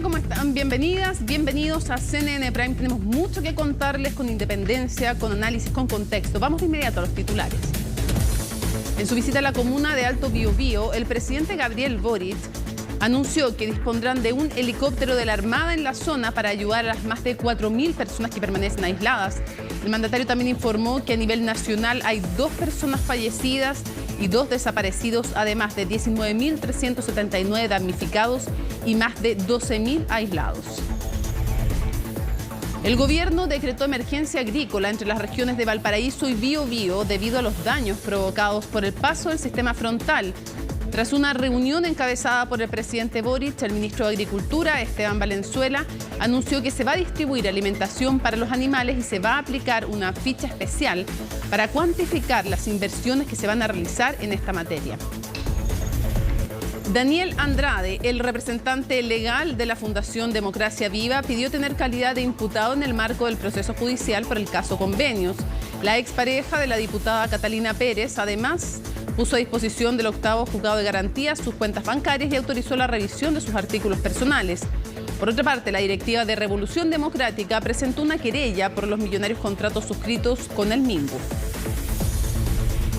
Hola, ¿cómo están? Bienvenidas, bienvenidos a CNN Prime. Tenemos mucho que contarles con independencia, con análisis, con contexto. Vamos de inmediato a los titulares. En su visita a la comuna de Alto Biobío, el presidente Gabriel Boric anunció que dispondrán de un helicóptero de la Armada en la zona para ayudar a las más de 4.000 personas que permanecen aisladas. El mandatario también informó que a nivel nacional hay 2 personas fallecidas y 2 desaparecidos, además de 19.379 damnificados y más de 12.000 aislados. El gobierno decretó emergencia agrícola entre las regiones de Valparaíso y Biobío debido a los daños provocados por el paso del sistema frontal. Tras una reunión encabezada por el presidente Boric, el ministro de Agricultura, Esteban Valenzuela, anunció que se va a distribuir alimentación para los animales y se va a aplicar una ficha especial para cuantificar las inversiones que se van a realizar en esta materia. Daniel Andrade, el representante legal de la Fundación Democracia Viva, pidió tener calidad de imputado en el marco del proceso judicial por el caso Convenios. La expareja de la diputada Catalina Pérez, además, puso a disposición del 8º Juzgado de Garantías sus cuentas bancarias y autorizó la revisión de sus artículos personales. Por otra parte, la directiva de Revolución Democrática presentó una querella por los millonarios contratos suscritos con el Minbu.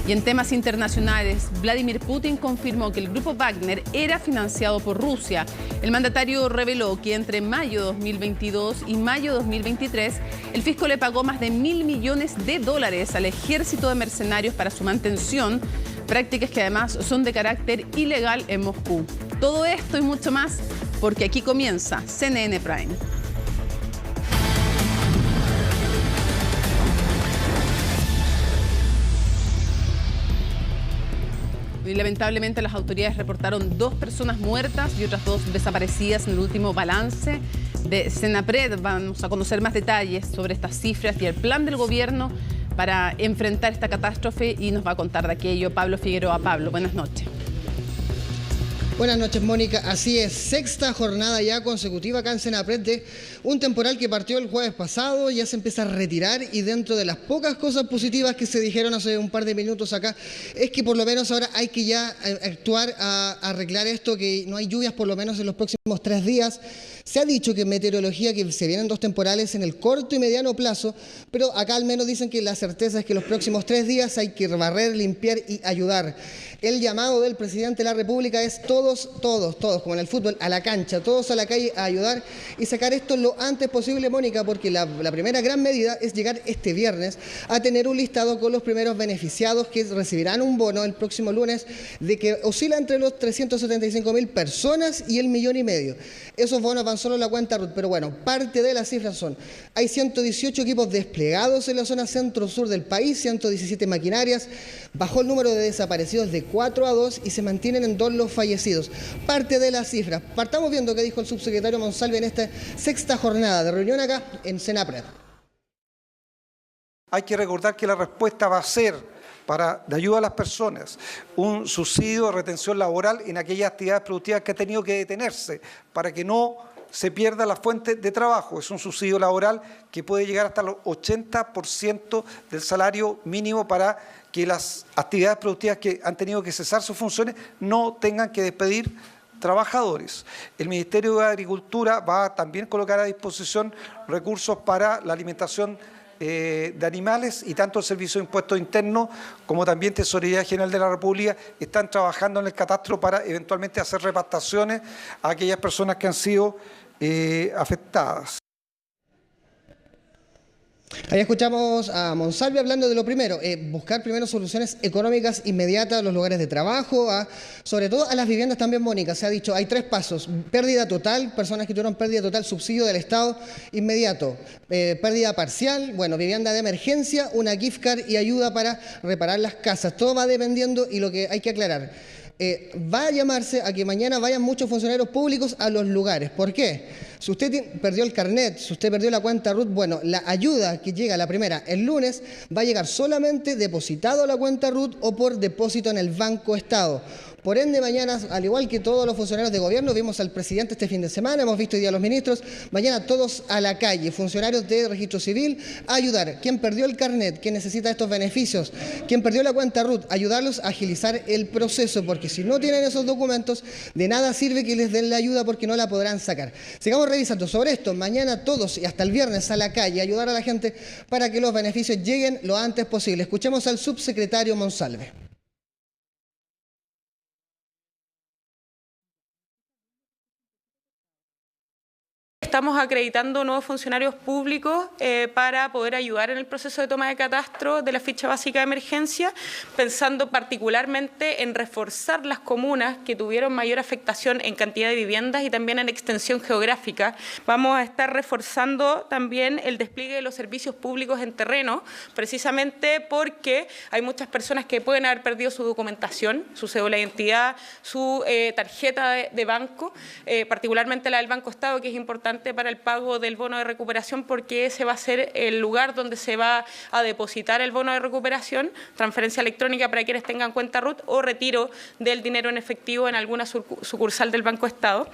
Y en temas internacionales, Vladimir Putin confirmó que el grupo Wagner era financiado por Rusia. El mandatario reveló que entre mayo de 2022 y mayo de 2023, el fisco le pagó más de $1.000 millones al ejército de mercenarios para su mantención, prácticas que además son de carácter ilegal en Moscú. Todo esto y mucho más, porque aquí comienza CNN Prime. Y lamentablemente las autoridades reportaron 2 personas muertas y otras 2 desaparecidas en el último balance de Senapred. Vamos a conocer más detalles sobre estas cifras y el plan del gobierno para enfrentar esta catástrofe y nos va a contar de aquello Pablo Figueroa. Pablo, buenas noches. Buenas noches, Mónica. Así es, 6ª jornada ya consecutiva acá en Senapred de un temporal que partió el jueves pasado, ya se empieza a retirar y dentro de las pocas cosas positivas que se dijeron hace un par de minutos acá, es que por lo menos ahora hay que ya actuar a arreglar esto, que no hay lluvias por lo menos en los próximos 3 días. Se ha dicho que en meteorología que se vienen 2 temporales en el corto y mediano plazo, pero acá al menos dicen que la certeza es que los próximos 3 días hay que barrer, limpiar y ayudar. El llamado del presidente de la República es todos, como en el fútbol, a la cancha, todos a la calle a ayudar y sacar esto lo antes posible, Mónica, porque la primera gran medida es llegar este viernes a tener un listado con los primeros beneficiados que recibirán un bono el próximo lunes de que oscila entre los 375.000 personas y el 1,5 millones. Esos bonos van solo en la cuenta RUT, pero bueno, parte de las cifras son, hay 118 equipos desplegados en la zona centro-sur del país, 117 maquinarias, bajó el número de desaparecidos de 4 a 2 y se mantienen en 2 los fallecidos. Parte de las cifras. Partamos viendo qué dijo el subsecretario Monsalve en esta 6ª jornada de reunión acá en Senapred. Hay que recordar que la respuesta va a ser de ayuda a las personas, un subsidio de retención laboral en aquellas actividades productivas que han tenido que detenerse para que no se pierda la fuente de trabajo. Es un subsidio laboral que puede llegar hasta los 80% del salario mínimo para que las actividades productivas que han tenido que cesar sus funciones no tengan que despedir trabajadores. El Ministerio de Agricultura va a también colocar a disposición recursos para la alimentación de animales y tanto el Servicio de Impuestos Internos como también Tesorería General de la República están trabajando en el catastro para eventualmente hacer repastaciones a aquellas personas que han sido afectadas. Ahí escuchamos a Monsalve hablando de lo primero, buscar primero soluciones económicas inmediatas a los lugares de trabajo, sobre todo a las viviendas también, Mónica. Se ha dicho, hay 3 pasos, pérdida total, personas que tuvieron pérdida total, subsidio del Estado inmediato, pérdida parcial, bueno, vivienda de emergencia, una gift card y ayuda para reparar las casas. Todo va dependiendo y lo que hay que aclarar. Va a llamarse a que mañana vayan muchos funcionarios públicos a los lugares. ¿Por qué? Si usted perdió el carnet, si usted perdió la cuenta RUT, bueno, la ayuda que llega, la primera, el lunes, va a llegar solamente depositado a la cuenta RUT o por depósito en el Banco Estado. Por ende, mañana, al igual que todos los funcionarios de gobierno, vimos al presidente este fin de semana, hemos visto hoy día a los ministros, mañana todos a la calle, funcionarios de registro civil, a ayudar. Quien perdió el carnet, quien necesita estos beneficios, quien perdió la cuenta RUT, ayudarlos a agilizar el proceso, porque si no tienen esos documentos, de nada sirve que les den la ayuda porque no la podrán sacar. Sigamos revisando sobre esto, mañana todos y hasta el viernes a la calle, ayudar a la gente para que los beneficios lleguen lo antes posible. Escuchemos al subsecretario Monsalve. Estamos acreditando nuevos funcionarios públicos para poder ayudar en el proceso de toma de catastro de la ficha básica de emergencia, pensando particularmente en reforzar las comunas que tuvieron mayor afectación en cantidad de viviendas y también en extensión geográfica. Vamos a estar reforzando también el despliegue de los servicios públicos en terreno, precisamente porque hay muchas personas que pueden haber perdido su documentación, su cédula de identidad, su tarjeta de banco, particularmente la del Banco Estado, que es importante para el pago del bono de recuperación, porque ese va a ser el lugar donde se va a depositar el bono de recuperación, transferencia electrónica para quienes tengan cuenta RUT o retiro del dinero en efectivo en alguna sucursal del Banco Estado.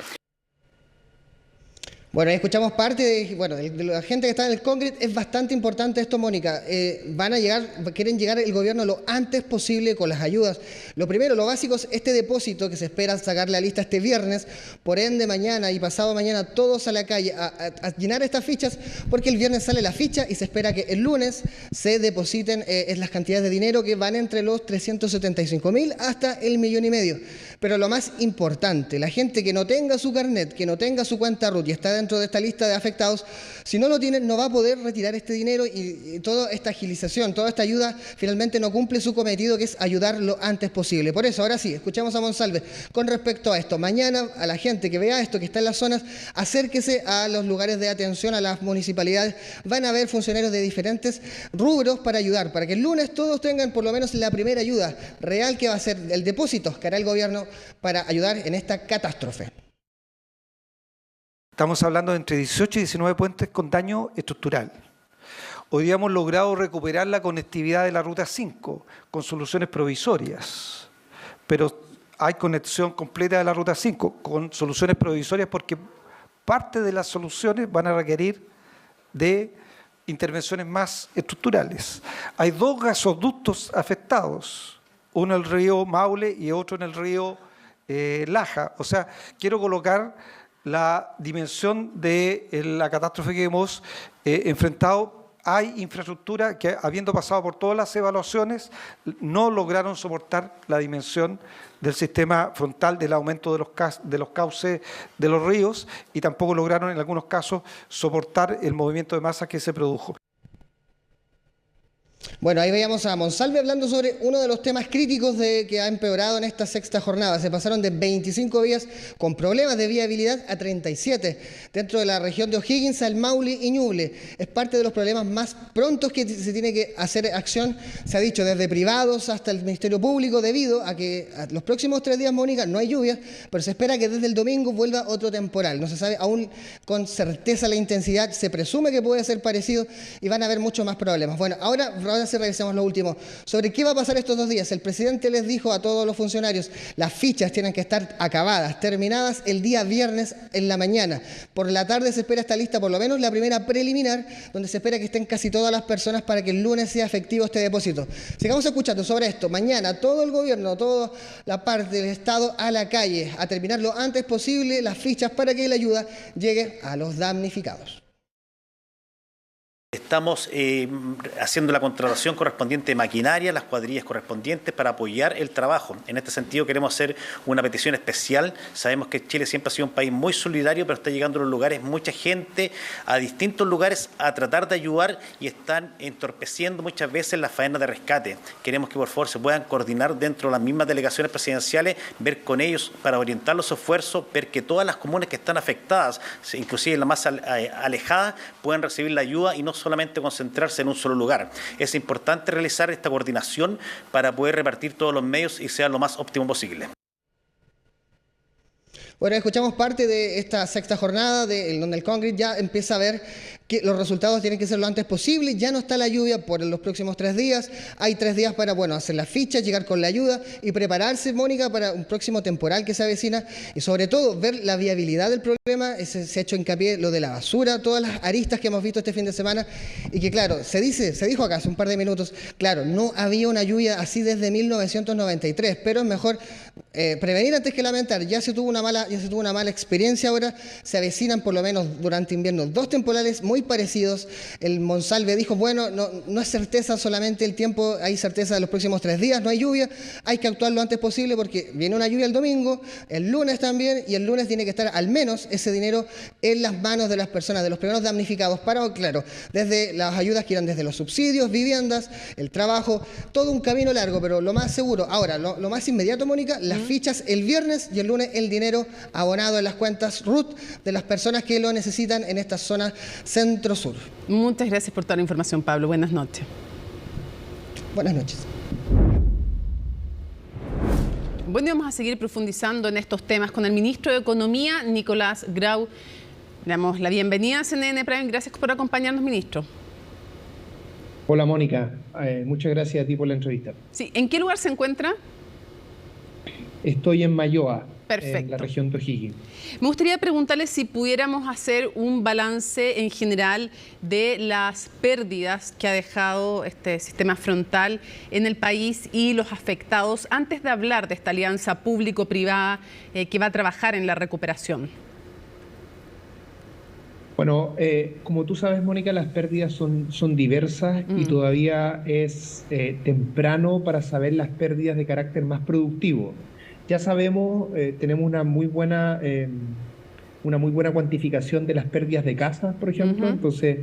Bueno, ahí escuchamos parte de la gente que está en el Congreso. Es bastante importante esto, Mónica. Quieren llegar el gobierno lo antes posible con las ayudas. Lo primero, lo básico es este depósito que se espera sacar la lista este viernes. Por ende, mañana y pasado mañana todos a la calle a llenar estas fichas, porque el viernes sale la ficha y se espera que el lunes se depositen las cantidades de dinero que van entre los 375.000 hasta el 1,5 millones. Pero lo más importante, la gente que no tenga su carnet, que no tenga su cuenta RUT y está dentro de esta lista de afectados, si no lo tienen, no va a poder retirar este dinero y toda esta agilización, toda esta ayuda, finalmente no cumple su cometido, que es ayudar lo antes posible. Por eso, ahora sí, escuchamos a Monsalve con respecto a esto. Mañana, a la gente que vea esto, que está en las zonas, acérquese a los lugares de atención, a las municipalidades. Van a haber funcionarios de diferentes rubros para ayudar, para que el lunes todos tengan por lo menos la primera ayuda real, que va a ser el depósito que hará el gobierno para ayudar en esta catástrofe. Estamos hablando de entre 18 y 19 puentes con daño estructural. Hoy día hemos logrado recuperar la conectividad de la Ruta 5 con soluciones provisorias, pero hay conexión completa de la Ruta 5 con soluciones provisorias porque parte de las soluciones van a requerir de intervenciones más estructurales. Hay 2 gasoductos afectados, uno en el río Maule y otro en el río Laja. O sea, quiero colocar la dimensión de la catástrofe que hemos enfrentado. Hay infraestructura que, habiendo pasado por todas las evaluaciones, no lograron soportar la dimensión del sistema frontal del aumento de los cauces de los ríos y tampoco lograron en algunos casos soportar el movimiento de masas que se produjo. Bueno, ahí veíamos a Monsalve hablando sobre uno de los temas críticos que ha empeorado en esta sexta jornada. Se pasaron de 25 vías con problemas de viabilidad a 37 dentro de la región de O'Higgins, al Maule y Ñuble. Es parte de los problemas más prontos que se tiene que hacer acción, se ha dicho, desde privados hasta el Ministerio Público, debido a que los próximos 3 días, Mónica, no hay lluvias, pero se espera que desde el domingo vuelva otro temporal. No se sabe aún con certeza la intensidad, se presume que puede ser parecido y van a haber muchos más problemas. Bueno, ahora sí revisemos lo último. Sobre qué va a pasar estos 2 días. El presidente les dijo a todos los funcionarios, las fichas tienen que estar acabadas, terminadas el día viernes en la mañana. Por la tarde se espera esta lista, por lo menos la primera preliminar, donde se espera que estén casi todas las personas para que el lunes sea efectivo este depósito. Sigamos escuchando sobre esto. Mañana todo el gobierno, toda la parte del Estado a la calle, a terminar lo antes posible las fichas para que la ayuda llegue a los damnificados. Estamos haciendo la contratación correspondiente de maquinaria, las cuadrillas correspondientes para apoyar el trabajo. En este sentido queremos hacer una petición especial. Sabemos que Chile siempre ha sido un país muy solidario, pero está llegando a los lugares mucha gente a distintos lugares a tratar de ayudar y están entorpeciendo muchas veces las faenas de rescate. Queremos que por favor se puedan coordinar dentro de las mismas delegaciones presidenciales, ver con ellos para orientar los esfuerzos, ver que todas las comunas que están afectadas, inclusive las más alejadas, puedan recibir la ayuda y no solamente concentrarse en un solo lugar. Es importante realizar esta coordinación para poder repartir todos los medios y sea lo más óptimo posible. Bueno, escuchamos parte de esta sexta jornada donde el Congreso ya empieza a ver que los resultados tienen que ser lo antes posible. Ya no está la lluvia por los próximos 3 días. Hay 3 días para, hacer las fichas, llegar con la ayuda y prepararse, Mónica, para un próximo temporal que se avecina. Y sobre todo, ver la viabilidad del problema. Se ha hecho hincapié lo de la basura, todas las aristas que hemos visto este fin de semana. Y que, claro, se dijo acá hace un par de minutos, claro, no había una lluvia así desde 1993, pero es mejor prevenir antes que lamentar. Ya se tuvo una mala experiencia ahora. Se avecinan, por lo menos durante invierno, 2 temporales muy parecidos. El Monsalve dijo, no es certeza solamente el tiempo, hay certeza de los próximos 3 días, no hay lluvia, hay que actuar lo antes posible porque viene una lluvia el domingo, el lunes también, y el lunes tiene que estar al menos ese dinero en las manos de las personas, de los primeros damnificados, para, claro, desde las ayudas que irán desde los subsidios, viviendas, el trabajo, todo un camino largo, pero lo más seguro. Ahora, lo más inmediato, Mónica, las fichas el viernes y el lunes el dinero abonado en las cuentas RUT de las personas que lo necesitan en esta zona centro-sur. Muchas gracias por toda la información, Pablo. Buenas noches. Buenas noches. Bueno, vamos a seguir profundizando en estos temas con el ministro de Economía, Nicolás Grau. Le damos la bienvenida a CNN Prime. Gracias por acompañarnos, ministro. Hola, Mónica. Muchas gracias a ti por la entrevista. Sí, ¿en qué lugar se encuentra? Estoy en Mayoa, perfecto, en la región de O'Higgins. Me gustaría preguntarle si pudiéramos hacer un balance en general de las pérdidas que ha dejado este sistema frontal en el país y los afectados, antes de hablar de esta alianza público-privada que va a trabajar en la recuperación. Bueno, como tú sabes, Mónica, las pérdidas son diversas y todavía es temprano para saber las pérdidas de carácter más productivo. Ya sabemos, tenemos una muy buena cuantificación de las pérdidas de casas, por ejemplo. Entonces,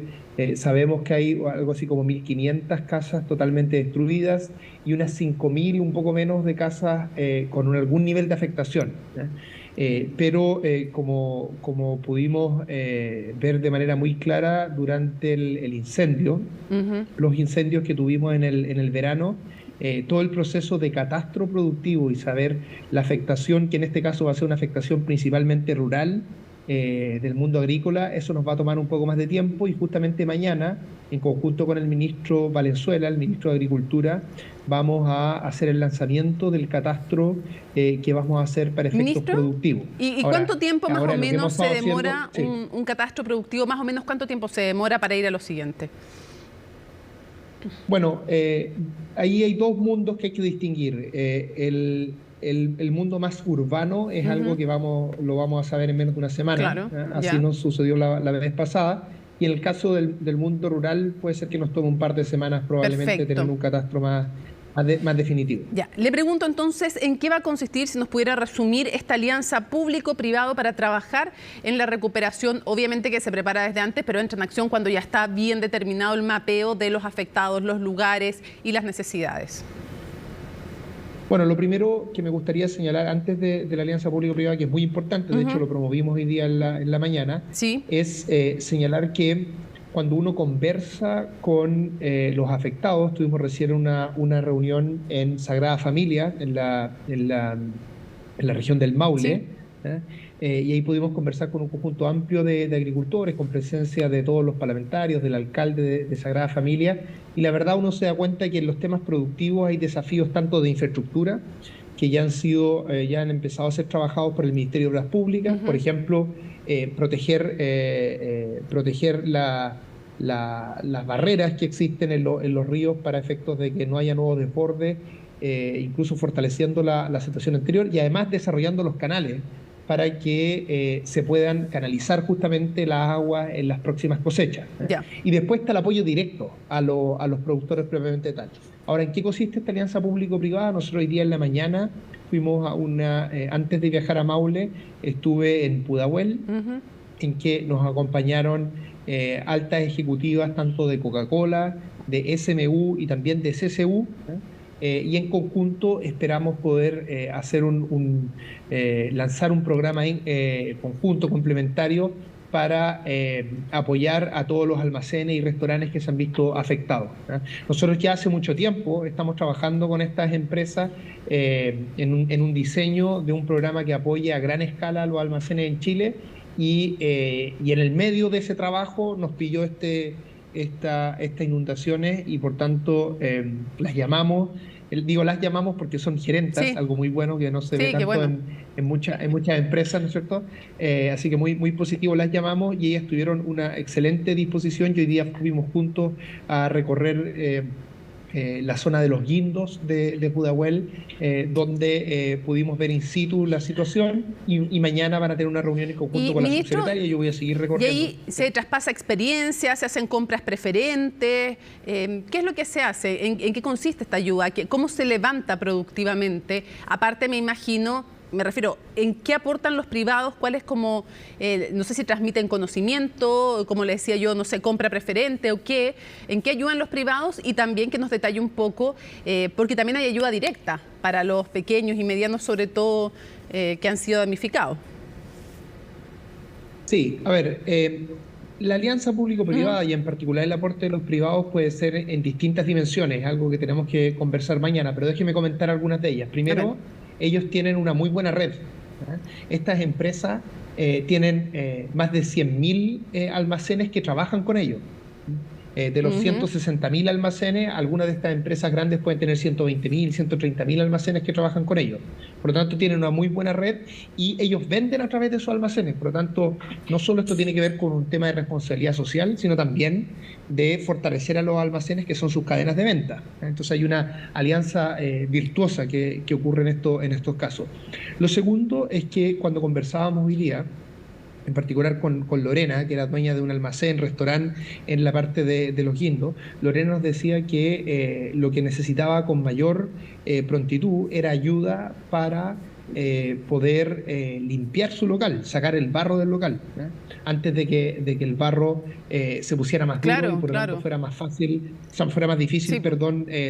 sabemos que hay algo así como 1.500 casas totalmente destruidas y unas 5.000, un poco menos, de casas con algún nivel de afectación, pero como pudimos ver de manera muy clara durante el incendio, los incendios que tuvimos en el verano, todo el proceso de catastro productivo y saber la afectación, que en este caso va a ser una afectación principalmente rural, del mundo agrícola, eso nos va a tomar un poco más de tiempo, y justamente mañana, en conjunto con el ministro Valenzuela, el ministro de Agricultura, vamos a hacer el lanzamiento del catastro que vamos a hacer para efectos productivos. ¿Y cuánto tiempo más o menos se demora un catastro productivo? Más o menos, ¿cuánto tiempo se demora para ir a lo siguiente? Bueno, ahí hay 2 mundos que hay que distinguir. El mundo más urbano es algo que lo vamos a saber en menos de una semana. Claro, así nos sucedió la vez pasada. Y en el caso del mundo rural puede ser que nos tome un par de semanas probablemente tener un catastro más definitivo. Ya, le pregunto entonces, ¿en qué va a consistir, si nos pudiera resumir, esta alianza público-privado para trabajar en la recuperación? Obviamente que se prepara desde antes, pero entra en acción cuando ya está bien determinado el mapeo de los afectados, los lugares y las necesidades. Bueno, lo primero que me gustaría señalar antes de la alianza público-privada, que es muy importante, de hecho lo promovimos hoy día en la mañana, es señalar que cuando uno conversa con los afectados, tuvimos recién una reunión en Sagrada Familia, en la región del Maule, y ahí pudimos conversar con un conjunto amplio de agricultores, con presencia de todos los parlamentarios, del alcalde de Sagrada Familia, y la verdad uno se da cuenta que en los temas productivos hay desafíos tanto de infraestructura, que ya han empezado a ser trabajados por el Ministerio de Obras Públicas, por ejemplo, proteger las barreras que existen en los ríos para efectos de que no haya nuevos desbordes, incluso fortaleciendo la situación anterior, y además desarrollando los canales para que se puedan canalizar justamente las aguas en las próximas cosechas. Y después está el apoyo directo a los productores propiamente tal. Ahora, ¿en qué consiste esta alianza público-privada? Nosotros hoy día en la mañana fuimos antes de viajar a Maule, estuve en Pudahuel, en que nos acompañaron altas ejecutivas tanto de Coca-Cola, de SMU y también de CCU, y en conjunto esperamos poder lanzar un programa conjunto complementario para apoyar a todos los almacenes y restaurantes que se han visto afectados. Nosotros ya hace mucho tiempo estamos trabajando con estas empresas en un diseño de un programa que apoye a gran escala a los almacenes en Chile, y en el medio de ese trabajo nos pilló estas inundaciones y por tanto las llamamos. Digo las llamamos porque son gerentas, Sí. algo muy bueno que no se ve Sí, qué tanto bueno. en muchas empresas, ¿no es cierto? Así que muy positivo las llamamos y ellas tuvieron una excelente disposición y hoy día fuimos juntos a recorrer la zona de los guindos de Pudahuel, donde pudimos ver in situ la situación y mañana van a tener una reunión en conjunto con la ministro, subsecretaria y yo voy a seguir y recorriendo. ahí se traspasa experiencia, se hacen compras preferentes. ¿Qué es lo que se hace? ¿En qué consiste esta ayuda? ¿Cómo se levanta productivamente? Aparte, me imagino, me refiero, ¿en qué aportan los privados? ¿Cuál es como, no sé si transmiten conocimiento, como le decía yo, no sé, compra preferente o qué? ¿En qué ayudan los privados? Y también que nos detalle un poco, porque también hay ayuda directa para los pequeños y medianos, sobre todo, que han sido damnificados. Sí, a ver, la alianza público-privada y en particular el aporte de los privados puede ser en distintas dimensiones, algo que tenemos que conversar mañana, pero déjeme comentar algunas de ellas. Primero, ellos tienen una muy buena red. Estas empresas tienen más de 100.000 almacenes que trabajan con ellos. De los 160.000 almacenes, algunas de estas empresas grandes pueden tener 120.000, 130.000 almacenes que trabajan con ellos. Por lo tanto, tienen una muy buena red y ellos venden a través de sus almacenes. Por lo tanto, no solo esto tiene que ver con un tema de responsabilidad social, sino también de fortalecer a los almacenes que son sus cadenas de venta. Entonces hay una alianza virtuosa que ocurre en estos casos. Lo segundo es que cuando conversábamos hoy día, en particular con Lorena, que era dueña de un almacén, restaurante en la parte de los guindos, Lorena nos decía que lo que necesitaba con mayor prontitud era ayuda para poder limpiar su local, sacar el barro del local, ¿eh? Antes de que el barro se pusiera más duro y por lo tanto fuera más difícil,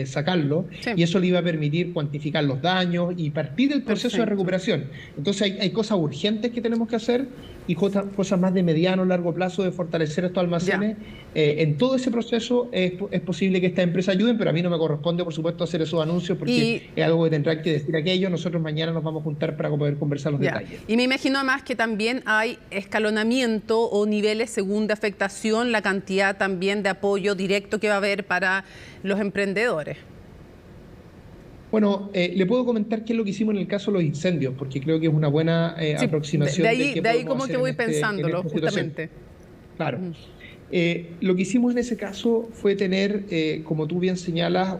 sacarlo. Sí. Y eso le iba a permitir cuantificar los daños y partir del proceso de recuperación. Entonces hay cosas urgentes que tenemos que hacer y cosas más de mediano o largo plazo de fortalecer estos almacenes. En todo ese proceso es posible que estas empresas ayuden, pero a mí no me corresponde, por supuesto, hacer esos anuncios porque es algo que tendrán que decir aquello. Nosotros mañana nos vamos a juntar para poder conversar los detalles. Y me imagino además que también hay escalonamiento o niveles según de afectación, la cantidad también de apoyo directo que va a haber para los emprendedores. Bueno, le puedo comentar qué es lo que hicimos en el caso de los incendios, porque creo que es una buena aproximación. De ahí como que voy pensándolo, justamente. Claro. Lo que hicimos en ese caso fue tener, como tú bien señalas,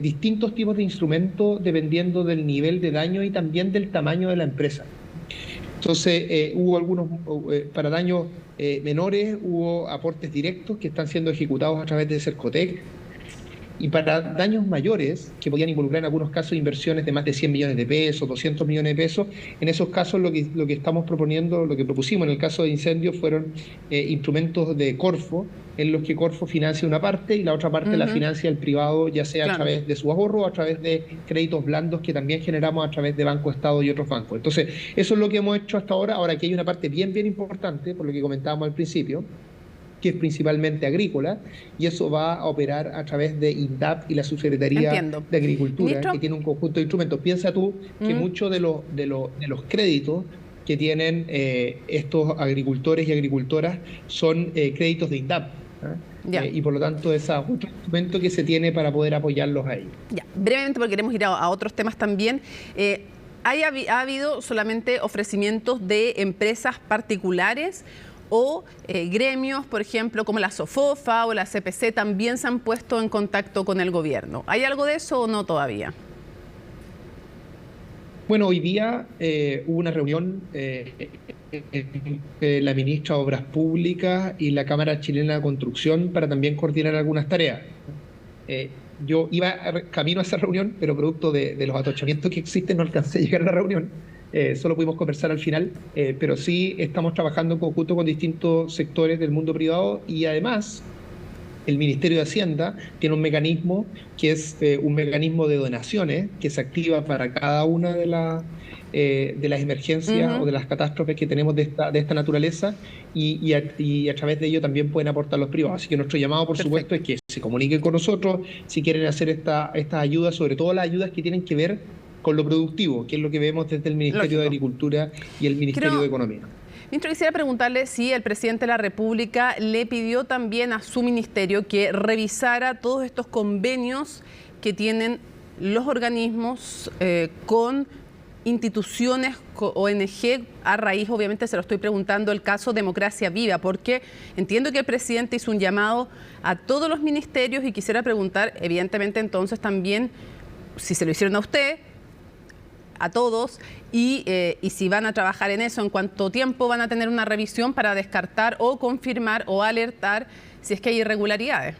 distintos tipos de instrumentos dependiendo del nivel de daño y también del tamaño de la empresa. Entonces, hubo algunos, para daños menores, hubo aportes directos que están siendo ejecutados a través de Cercotec. Y para daños mayores, que podían involucrar en algunos casos inversiones de más de 100 millones de pesos, 200 millones de pesos, en esos casos lo que estamos proponiendo, lo que propusimos en el caso de incendios fueron instrumentos de Corfo, en los que Corfo financia una parte y la otra parte la financia el privado, ya sea a través de su ahorro o a través de créditos blandos que también generamos a través de Banco Estado y otros bancos. Entonces, eso es lo que hemos hecho hasta ahora. Ahora que hay una parte bien importante, por lo que comentábamos al principio, que es principalmente agrícola, y eso va a operar a través de INDAP y la Subsecretaría de Agricultura, ¿Ministro? Que tiene un conjunto de instrumentos. Piensa tú que muchos de los créditos que tienen estos agricultores y agricultoras son créditos de INDAP. Y por lo tanto es otro instrumento que se tiene para poder apoyarlos a ellos. Brevemente, porque queremos ir a otros temas también. ¿Ha habido solamente ofrecimientos de empresas particulares o gremios, por ejemplo, como la SOFOFA o la CPC, también se han puesto en contacto con el gobierno? ¿Hay algo de eso o no todavía? Bueno, hoy día hubo una reunión entre la ministra de Obras Públicas y la Cámara Chilena de Construcción para también coordinar algunas tareas. Yo iba camino a esa reunión, pero producto de los atochamientos que existen no alcancé a llegar a la reunión. Solo pudimos conversar al final, pero sí estamos trabajando en conjunto con distintos sectores del mundo privado y además el Ministerio de Hacienda tiene un mecanismo que es un mecanismo de donaciones que se activa para cada una de las emergencias o de las catástrofes que tenemos de esta naturaleza y a través de ello también pueden aportar los privados. Así que nuestro llamado, por supuesto, es que se comuniquen con nosotros si quieren hacer estas ayudas, sobre todo las ayudas que tienen que ver lo productivo, que es lo que vemos desde el Ministerio de Agricultura y el Ministerio de Economía. Ministro, quisiera preguntarle si el presidente de la República le pidió también a su ministerio que revisara todos estos convenios que tienen los organismos con instituciones, ONG, a raíz, obviamente se lo estoy preguntando, el caso Democracia Viva, porque entiendo que el presidente hizo un llamado a todos los ministerios y quisiera preguntar, evidentemente entonces también, si se lo hicieron a usted, a todos, y si van a trabajar en eso, en cuánto tiempo van a tener una revisión para descartar o confirmar o alertar si es que hay irregularidades.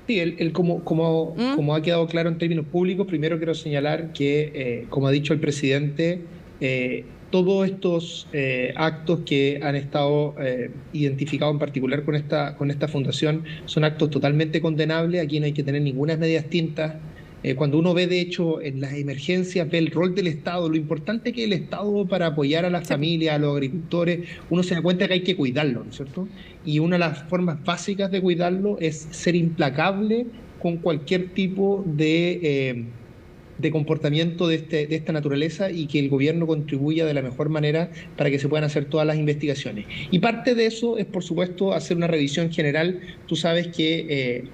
Sí, como ha quedado claro en términos públicos, primero quiero señalar que, como ha dicho el presidente, todos estos actos que han estado identificados en particular con esta fundación son actos totalmente condenables. Aquí no hay que tener ninguna medias tintas. Cuando uno ve, de hecho, en las emergencias, ve el rol del Estado, lo importante que es el Estado para apoyar a las familias, a los agricultores, uno se da cuenta que hay que cuidarlo, ¿no es cierto? Y una de las formas básicas de cuidarlo es ser implacable con cualquier tipo de comportamiento de esta naturaleza y que el gobierno contribuya de la mejor manera para que se puedan hacer todas las investigaciones. Y parte de eso es, por supuesto, hacer una revisión general. Tú sabes que,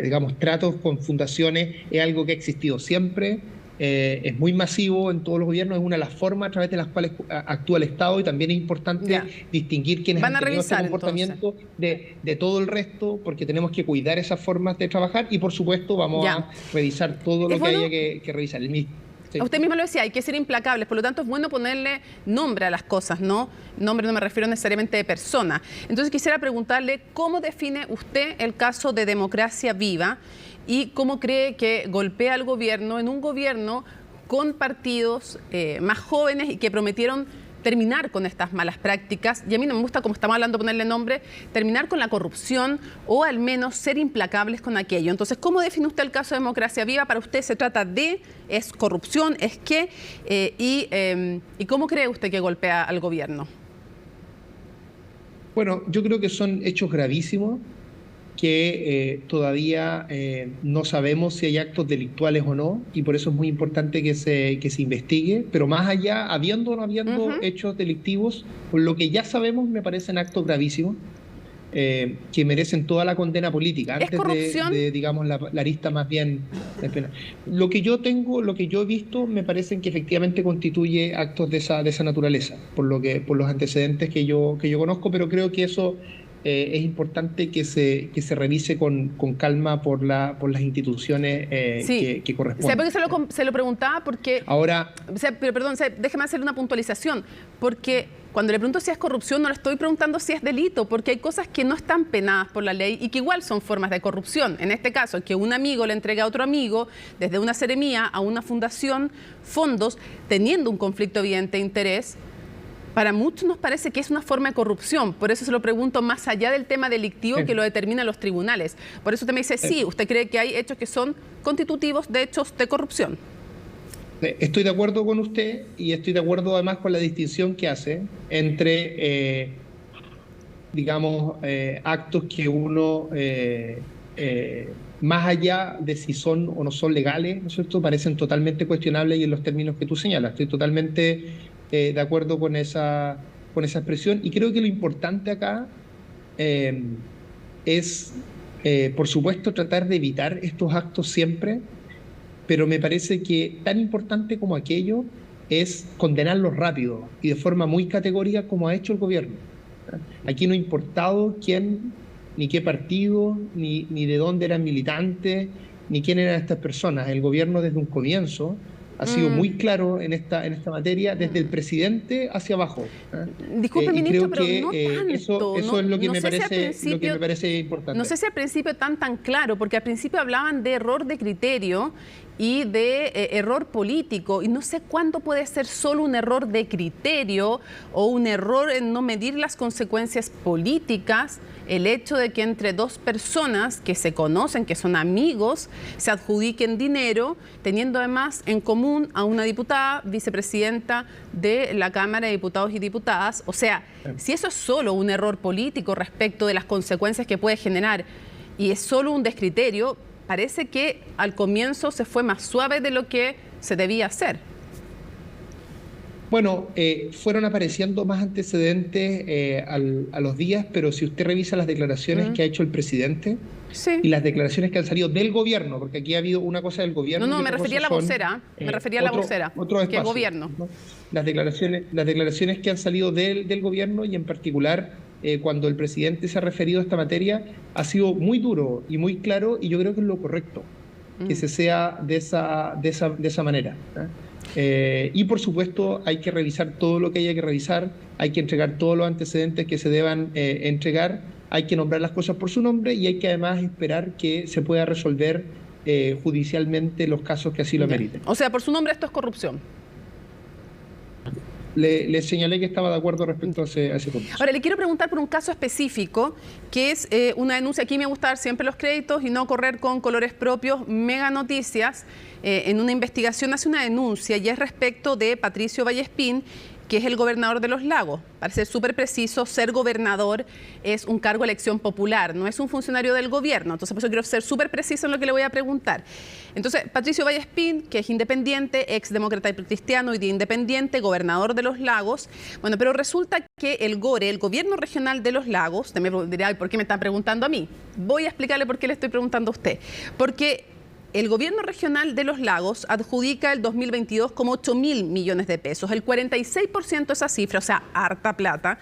digamos, tratos con fundaciones es algo que ha existido siempre, es muy masivo en todos los gobiernos, es una de las formas a través de las cuales actúa el Estado y también es importante distinguir quiénes han tenido este comportamiento de todo el resto, porque tenemos que cuidar esas formas de trabajar y, por supuesto, vamos a revisar todo lo que haya que revisar. Sí. Usted mismo lo decía, hay que ser implacables, por lo tanto es bueno ponerle nombre a las cosas, ¿no? Nombre no me refiero necesariamente de persona. Entonces quisiera preguntarle cómo define usted el caso de Democracia Viva y cómo cree que golpea al gobierno en un gobierno con partidos más jóvenes y que prometieron terminar con estas malas prácticas, y a mí no me gusta, como estamos hablando, ponerle nombre, terminar con la corrupción o al menos ser implacables con aquello. Entonces, ¿cómo define usted el caso de Democracia Viva? Para usted se trata de, es corrupción, es qué, y ¿cómo cree usted que golpea al gobierno? Bueno, yo creo que son hechos gravísimos que todavía no sabemos si hay actos delictuales o no, y por eso es muy importante que se investigue, pero más allá, habiendo o no habiendo hechos delictivos, por lo que ya sabemos me parecen actos gravísimos, que merecen toda la condena política, antes de digamos, la arista más bien penal. Lo que yo he visto, me parecen que efectivamente constituye actos de esa naturaleza, por los antecedentes que yo conozco, pero creo que eso es importante que se revise con calma por las instituciones que corresponden. O sea, porque se lo preguntaba porque... Ahora... pero perdón, déjeme hacerle una puntualización, porque cuando le pregunto si es corrupción, no le estoy preguntando si es delito, porque hay cosas que no están penadas por la ley y que igual son formas de corrupción. En este caso, que un amigo le entregue a otro amigo, desde una seremía a una fundación, fondos, teniendo un conflicto evidente de interés, para muchos nos parece que es una forma de corrupción. Por eso se lo pregunto más allá del tema delictivo que lo determinan los tribunales. Por eso usted me dice, sí, usted cree que hay hechos que son constitutivos de hechos de corrupción. Estoy de acuerdo con usted y estoy de acuerdo además con la distinción que hace entre, digamos, actos que uno, más allá de si son o no son legales, ¿no es cierto?, parecen totalmente cuestionables y en los términos que tú señalas. Estoy totalmente de acuerdo con esa expresión y creo que lo importante acá es, por supuesto, tratar de evitar estos actos siempre, pero me parece que tan importante como aquello es condenarlos rápido y de forma muy categórica como ha hecho el gobierno. Aquí no ha importado quién, ni qué partido, ni de dónde eran militantes, ni quién eran estas personas. El gobierno desde un comienzo ha sido muy claro en esta materia, desde el presidente hacia abajo. Disculpe, ministro, pero no tanto. Eso es lo que me parece importante. No sé si al principio tan claro, porque al principio hablaban de error de criterio y de error político, y no sé cuándo puede ser solo un error de criterio o un error en no medir las consecuencias políticas, el hecho de que entre dos personas que se conocen, que son amigos, se adjudiquen dinero, teniendo además en común a una diputada, vicepresidenta de la Cámara de Diputados y Diputadas. O sea, si eso es solo un error político respecto de las consecuencias que puede generar y es solo un descriterio, parece que al comienzo se fue más suave de lo que se debía hacer. Bueno, fueron apareciendo más antecedentes a los días, pero si usted revisa las declaraciones que ha hecho el presidente y las declaraciones que han salido del gobierno, porque aquí ha habido una cosa del gobierno... No, me refería a la vocera, que es gobierno. ¿no? Las declaraciones que han salido del gobierno y en particular cuando el presidente se ha referido a esta materia ha sido muy duro y muy claro, y yo creo que es lo correcto, que se sea de esa manera, ¿eh? Y por supuesto hay que revisar todo lo que haya que revisar, hay que entregar todos los antecedentes que se deban entregar, hay que nombrar las cosas por su nombre y hay que además esperar que se pueda resolver judicialmente los casos que así lo meriten. O sea, por su nombre esto es corrupción. Le señalé que estaba de acuerdo respecto a ese punto. Ahora, le quiero preguntar por un caso específico, que es una denuncia. Aquí me gusta dar siempre los créditos y no correr con colores propios. Mega Noticias, en una investigación, hace una denuncia y es respecto de Patricio Vallespín, que es el gobernador de Los Lagos. Para ser súper preciso, ser gobernador es un cargo de elección popular, no es un funcionario del gobierno. Entonces, por eso quiero ser súper preciso en lo que le voy a preguntar. Entonces, Patricio Vallespín, que es independiente, exdemócrata y cristiano y de independiente, gobernador de Los Lagos. Bueno, pero resulta que el GORE, el gobierno regional de Los Lagos, usted me dirá, ¿por qué me están preguntando a mí? Voy a explicarle por qué le estoy preguntando a usted. Porque el gobierno regional de Los Lagos adjudica el 2022 como 8.000 millones de pesos. El 46% de esa cifra, o sea, harta plata,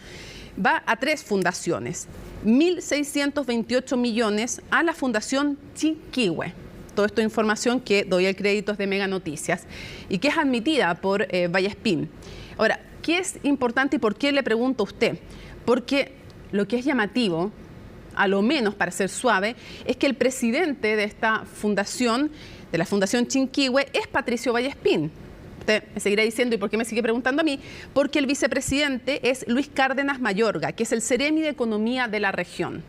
va a 3 fundaciones. 1.628 millones a la Fundación Chinquihue. Todo esto es información que doy el crédito de Mega Noticias y que es admitida por Vallespín. Ahora, ¿qué es importante y por qué le pregunto a usted? Porque lo que es llamativo, a lo menos para ser suave, es que el presidente de esta fundación, de la Fundación Chinquihue, es Patricio Vallespín. Usted me seguirá diciendo, ¿y por qué me sigue preguntando a mí? Porque el vicepresidente es Luis Cárdenas Mayorga, que es el Ceremi de Economía de la región.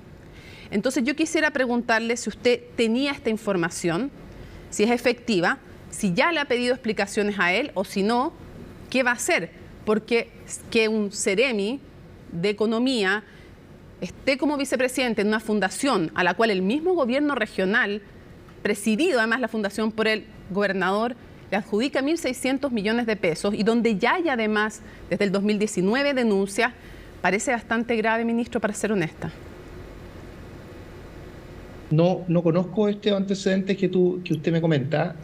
Entonces yo quisiera preguntarle si usted tenía esta información, si es efectiva, si ya le ha pedido explicaciones a él o si no, ¿qué va a hacer? Porque que un Ceremi de Economía esté como vicepresidente en una fundación a la cual el mismo gobierno regional, presidido además la fundación por el gobernador, le adjudica 1.600 millones de pesos y donde ya hay además desde el 2019 denuncias, parece bastante grave, ministro, para ser honesta. No conozco este antecedente que usted me comenta.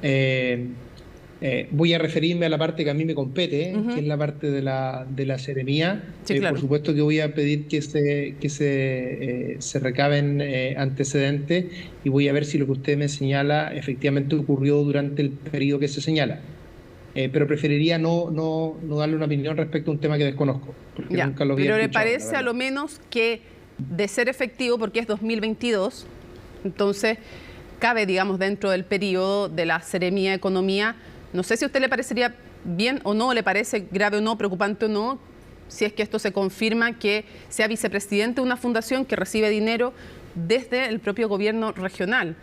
Voy a referirme a la parte que a mí me compete, que es la parte de la seremía. Sí, claro. Por supuesto que voy a pedir que se recaben antecedentes y voy a ver si lo que usted me señala efectivamente ocurrió durante el periodo que se señala. Pero preferiría no darle una opinión respecto a un tema que desconozco, porque ya, nunca lo había escuchado. Pero le parece a lo menos que de ser efectivo, porque es 2022, entonces cabe, digamos, dentro del periodo de la Seremía de Economía. No sé si a usted le parecería bien o no, le parece grave o no, preocupante o no, si es que esto se confirma que sea vicepresidente de una fundación que recibe dinero desde el propio gobierno regional.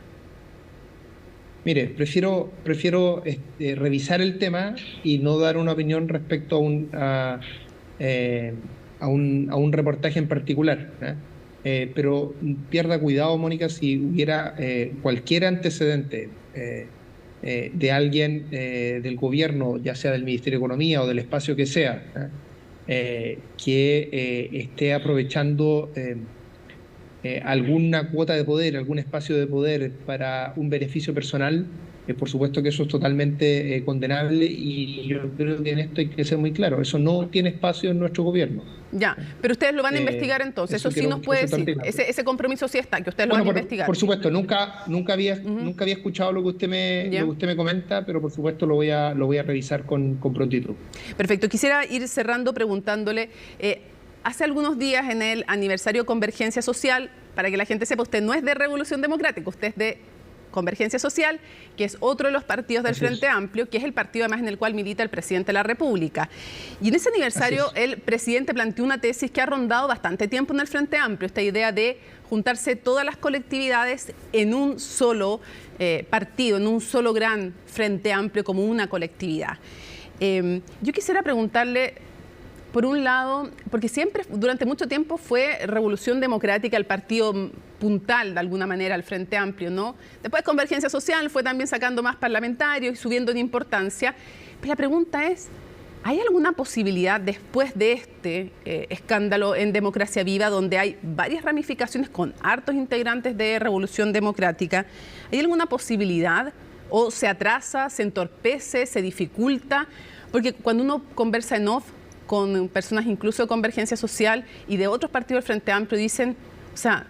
Mire, prefiero revisar el tema y no dar una opinión respecto a un reportaje en particular, ¿eh? Pero pierda cuidado, Mónica, si hubiera cualquier antecedente de alguien del gobierno, ya sea del Ministerio de Economía o del espacio que sea, que esté aprovechando alguna cuota de poder, algún espacio de poder para un beneficio personal, por supuesto que eso es totalmente condenable y yo creo que en esto hay que ser muy claro, eso no tiene espacio en nuestro gobierno. Ya, pero ustedes lo van a investigar entonces, eso sí nos puede decir, ese compromiso sí está, que ustedes lo van a investigar. Por supuesto, nunca había escuchado lo que usted me comenta, pero por supuesto lo voy a revisar con prontitud. Perfecto, quisiera ir cerrando preguntándole, hace algunos días en el aniversario Convergencia Social, para que la gente sepa, usted no es de Revolución Democrática, usted es de Convergencia Social, que es otro de los partidos del Frente Amplio, que es el partido además en el cual milita el presidente de la República. Y en ese aniversario el presidente planteó una tesis que ha rondado bastante tiempo en el Frente Amplio, esta idea de juntarse todas las colectividades en un solo partido, en un solo gran Frente Amplio como una colectividad. Yo quisiera preguntarle, por un lado, porque siempre, durante mucho tiempo fue Revolución Democrática el partido puntal, de alguna manera, al Frente Amplio, ¿no? Después Convergencia Social fue también sacando más parlamentarios y subiendo en importancia. Pero la pregunta es, ¿hay alguna posibilidad después de este escándalo en Democracia Viva, donde hay varias ramificaciones con hartos integrantes de Revolución Democrática, ¿hay alguna posibilidad o se atrasa, se entorpece, se dificulta? Porque cuando uno conversa en off con personas incluso de Convergencia Social y de otros partidos del Frente Amplio, dicen, o sea,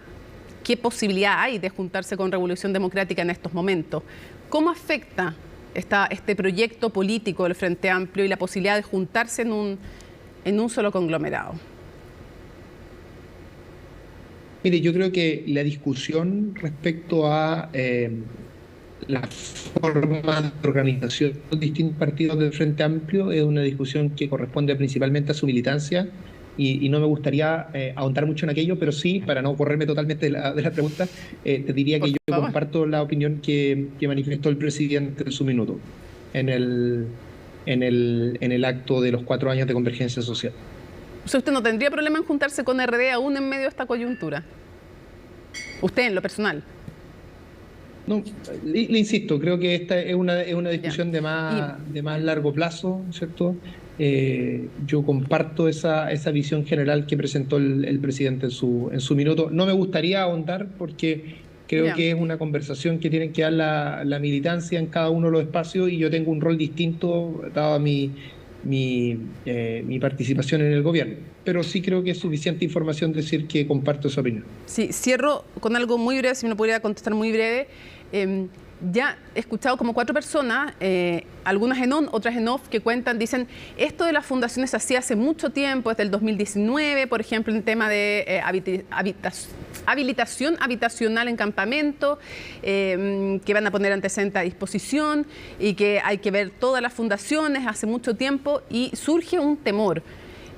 ¿qué posibilidad hay de juntarse con Revolución Democrática en estos momentos? ¿Cómo afecta este proyecto político del Frente Amplio y la posibilidad de juntarse en un solo conglomerado? Mire, yo creo que la discusión respecto a la forma de organización de los distintos partidos del Frente Amplio es una discusión que corresponde principalmente a su militancia y no me gustaría ahondar mucho en aquello, pero sí, para no correrme totalmente de la pregunta, te diría que yo comparto la opinión que manifestó el presidente en su minuto en el acto de los 4 años de Convergencia Social. O sea, ¿usted no tendría problema en juntarse con RD aún en medio de esta coyuntura? Usted, en lo personal. No, le insisto, creo que esta es una discusión de más largo plazo, ¿cierto? Yo comparto esa visión general que presentó el presidente en su minuto. No me gustaría ahondar porque creo que es una conversación que tienen que dar la militancia en cada uno de los espacios y yo tengo un rol distinto dado a mi participación en el gobierno. Pero sí creo que es suficiente información decir que comparto esa opinión. Sí, cierro con algo muy breve, si me lo pudiera contestar muy breve. Ya he escuchado como 4 personas, algunas en on, otras en off, que cuentan, dicen, esto de las fundaciones se hacía hace mucho tiempo, desde el 2019, por ejemplo, en tema de habilitación habitacional en campamento, que van a poner antecedentes a disposición y que hay que ver todas las fundaciones hace mucho tiempo y surge un temor,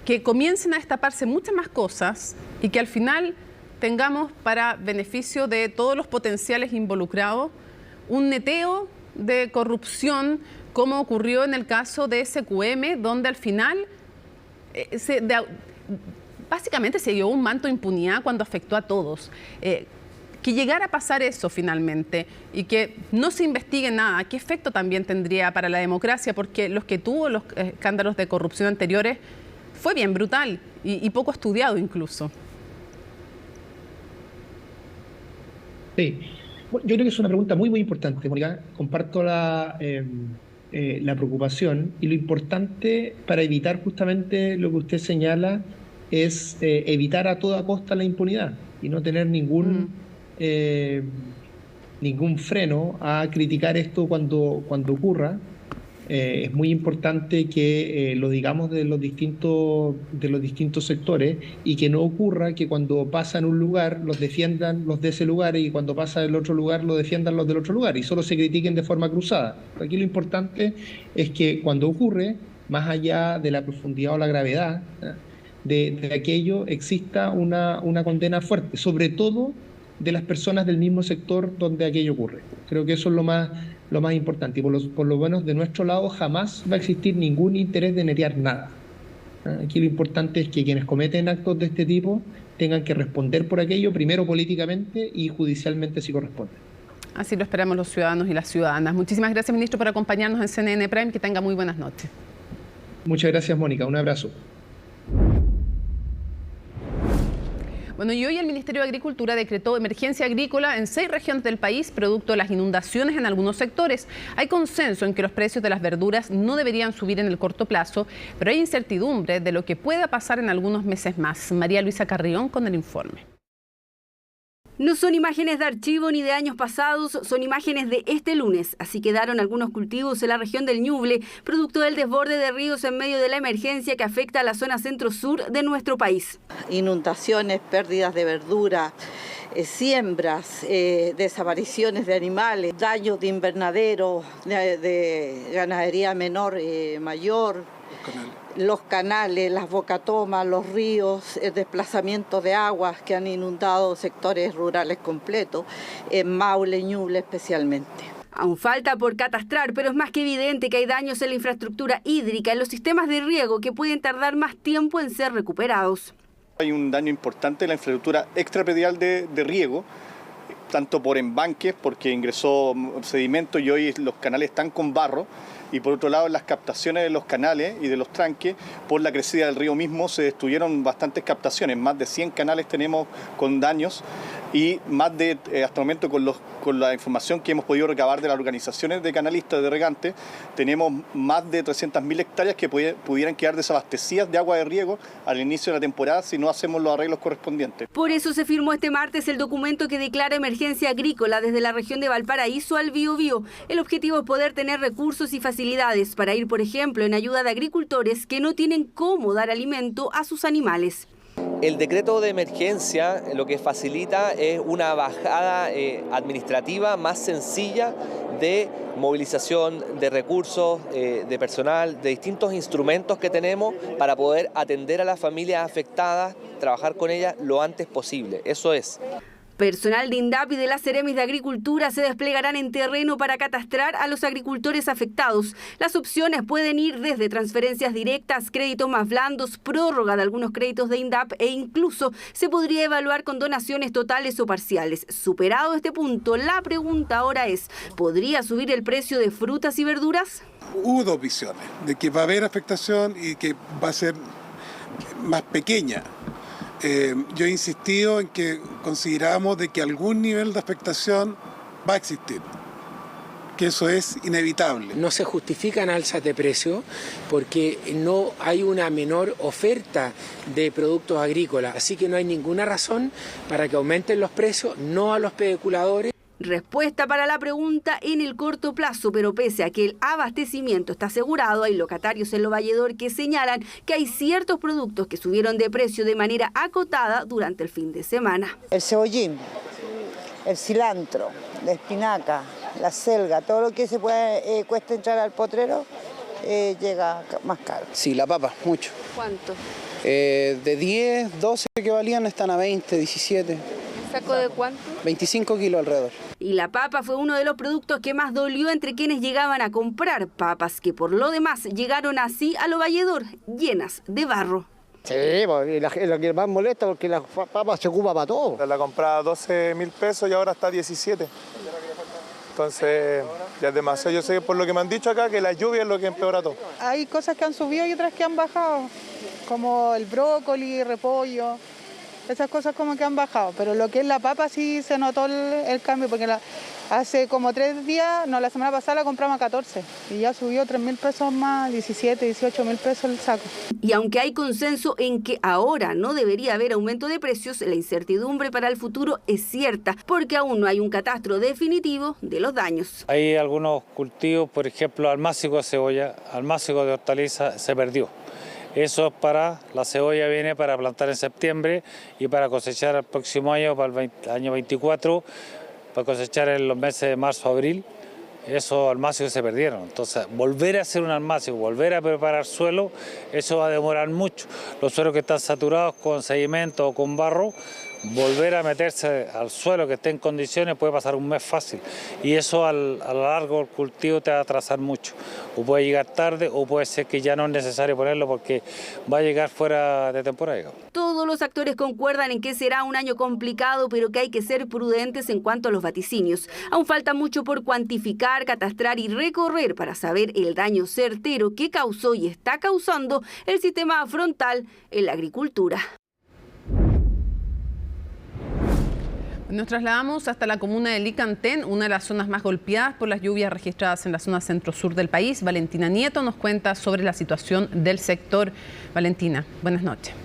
que comiencen a destaparse muchas más cosas y que al final tengamos para beneficio de todos los potenciales involucrados un neteo de corrupción como ocurrió en el caso de SQM, donde al final básicamente se dio un manto de impunidad cuando afectó a todos. Que llegara a pasar eso finalmente y que no se investigue nada, ¿qué efecto también tendría para la democracia? Porque los que tuvo los escándalos de corrupción anteriores fue bien brutal y poco estudiado incluso. Sí. Bueno, yo creo que es una pregunta muy importante, Mónica. Comparto la preocupación y lo importante para evitar justamente lo que usted señala es evitar a toda costa la impunidad y no tener ningún freno a criticar esto cuando ocurra. Es muy importante que lo digamos de los distintos sectores y que no ocurra que cuando pasa en un lugar los defiendan los de ese lugar y cuando pasa en el otro lugar lo defiendan los del otro lugar y solo se critiquen de forma cruzada. Aquí lo importante es que cuando ocurre, más allá de la profundidad o la gravedad de aquello, exista una condena fuerte, sobre todo de las personas del mismo sector donde aquello ocurre. Creo que eso es lo más importante y por lo menos de nuestro lado jamás va a existir ningún interés de netear nada. Aquí lo importante es que quienes cometen actos de este tipo tengan que responder por aquello, primero políticamente y judicialmente si corresponde. Así lo esperamos los ciudadanos y las ciudadanas. Muchísimas gracias, ministro, por acompañarnos en CNN Prime. Que tenga muy buenas noches. Muchas gracias, Mónica. Un abrazo. Bueno, y hoy el Ministerio de Agricultura decretó emergencia agrícola en 6 regiones del país, producto de las inundaciones en algunos sectores. Hay consenso en que los precios de las verduras no deberían subir en el corto plazo, pero hay incertidumbre de lo que pueda pasar en algunos meses más. María Luisa Carrión con el informe. No son imágenes de archivo ni de años pasados, son imágenes de este lunes. Así quedaron algunos cultivos en la región del Ñuble, producto del desborde de ríos en medio de la emergencia que afecta a la zona centro-sur de nuestro país. Inundaciones, pérdidas de verdura, siembras, desapariciones de animales, daños de invernaderos, de ganadería menor, mayor. Los canales, las bocatomas, los ríos, el desplazamiento de aguas que han inundado sectores rurales completos, en Maule, Ñuble especialmente. Aún falta por catastrar, pero es más que evidente que hay daños en la infraestructura hídrica, en los sistemas de riego que pueden tardar más tiempo en ser recuperados. Hay un daño importante en la infraestructura extrapredial de riego, tanto por embanques, porque ingresó sedimento y hoy los canales están con barro, y por otro lado en las captaciones de los canales y de los tranques, por la crecida del río mismo se destruyeron bastantes captaciones, más de 100 canales tenemos con daños y más de, hasta el momento con la información que hemos podido recabar de las organizaciones de canalistas de regantes, tenemos más de 300.000 hectáreas que pudieran quedar desabastecidas de agua de riego al inicio de la temporada si no hacemos los arreglos correspondientes. Por eso se firmó este martes el documento que declara emergencia agrícola desde la región de Valparaíso al Biobío. El objetivo es poder tener recursos y facilidades para ir, por ejemplo, en ayuda de agricultores que no tienen cómo dar alimento a sus animales. El decreto de emergencia lo que facilita es una bajada administrativa más sencilla de movilización de recursos, de personal, de distintos instrumentos que tenemos para poder atender a las familias afectadas, trabajar con ellas lo antes posible. Eso es. Personal de INDAP y de las Seremis de Agricultura se desplegarán en terreno para catastrar a los agricultores afectados. Las opciones pueden ir desde transferencias directas, créditos más blandos, prórroga de algunos créditos de INDAP e incluso se podría evaluar con donaciones totales o parciales. Superado este punto, la pregunta ahora es, ¿podría subir el precio de frutas y verduras? Hubo dos visiones, de que va a haber afectación y que va a ser más pequeña. Yo he insistido en que consideramos de que algún nivel de afectación va a existir, que eso es inevitable. No se justifican alzas de precio porque no hay una menor oferta de productos agrícolas, así que no hay ninguna razón para que aumenten los precios, no a los especuladores. Respuesta para la pregunta en el corto plazo, pero pese a que el abastecimiento está asegurado, hay locatarios en Lo Valledor que señalan que hay ciertos productos que subieron de precio de manera acotada durante el fin de semana. El cebollín, el cilantro, la espinaca, la selga, todo lo que se puede cuesta entrar al potrero llega más caro. Sí, la papa, mucho. ¿Cuánto? De 10, 12 que valían están a 20, 17. ¿Saco de cuánto? 25 kilos alrededor. Y la papa fue uno de los productos que más dolió entre quienes llegaban a comprar papas, que por lo demás llegaron así a Lo Valledor, llenas de barro. Sí, es lo que más molesta porque la papa se ocupa para todo. La compraba 12.000 pesos y ahora está 17. Entonces, ya es demasiado. Yo sé por lo que me han dicho acá que la lluvia es lo que empeora todo. Hay cosas que han subido y otras que han bajado, como el brócoli, repollo. Esas cosas como que han bajado, pero lo que es la papa sí se notó el cambio, porque hace como 3 días, no, la semana pasada la compramos a 14 y ya subió 3.000 pesos más, 17, 18.000 pesos el saco. Y aunque hay consenso en que ahora no debería haber aumento de precios, la incertidumbre para el futuro es cierta, porque aún no hay un catastro definitivo de los daños. Hay algunos cultivos, por ejemplo, almácigo de cebolla, almácigo de hortaliza, se perdió. Eso es para, la cebolla viene para plantar en septiembre y para cosechar el próximo año, para el año 24, para cosechar en los meses de marzo, abril. Esos almácigos se perdieron. Entonces, volver a hacer un almácigo, volver a preparar suelo, eso va a demorar mucho. Los suelos que están saturados con sedimento o con barro, volver a meterse al suelo que esté en condiciones puede pasar un mes fácil. Y eso a lo largo del cultivo te va a atrasar mucho. O puede llegar tarde o puede ser que ya no es necesario ponerlo porque va a llegar fuera de temporada. Todos los actores concuerdan en que será un año complicado, pero que hay que ser prudentes en cuanto a los vaticinios. Aún falta mucho por cuantificar, catastrar y recorrer para saber el daño certero que causó y está causando el sistema frontal en la agricultura. Nos trasladamos hasta la comuna de Licantén, una de las zonas más golpeadas por las lluvias registradas en la zona centro-sur del país. Valentina Nieto nos cuenta sobre la situación del sector. Valentina, buenas noches.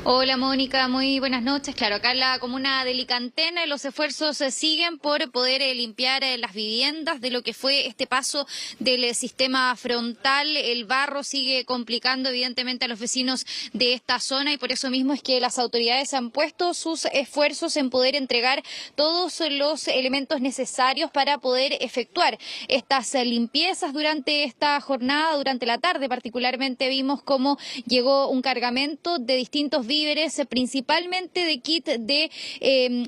Hola Mónica, muy buenas noches. Claro, acá en la comuna de Licantén los esfuerzos siguen por poder limpiar las viviendas de lo que fue este paso del sistema frontal. El barro sigue complicando evidentemente a los vecinos de esta zona y por eso mismo es que las autoridades han puesto sus esfuerzos en poder entregar todos los elementos necesarios para poder efectuar estas limpiezas durante esta jornada. Durante la tarde particularmente vimos cómo llegó un cargamento de distintos víveres víveres, principalmente de kit de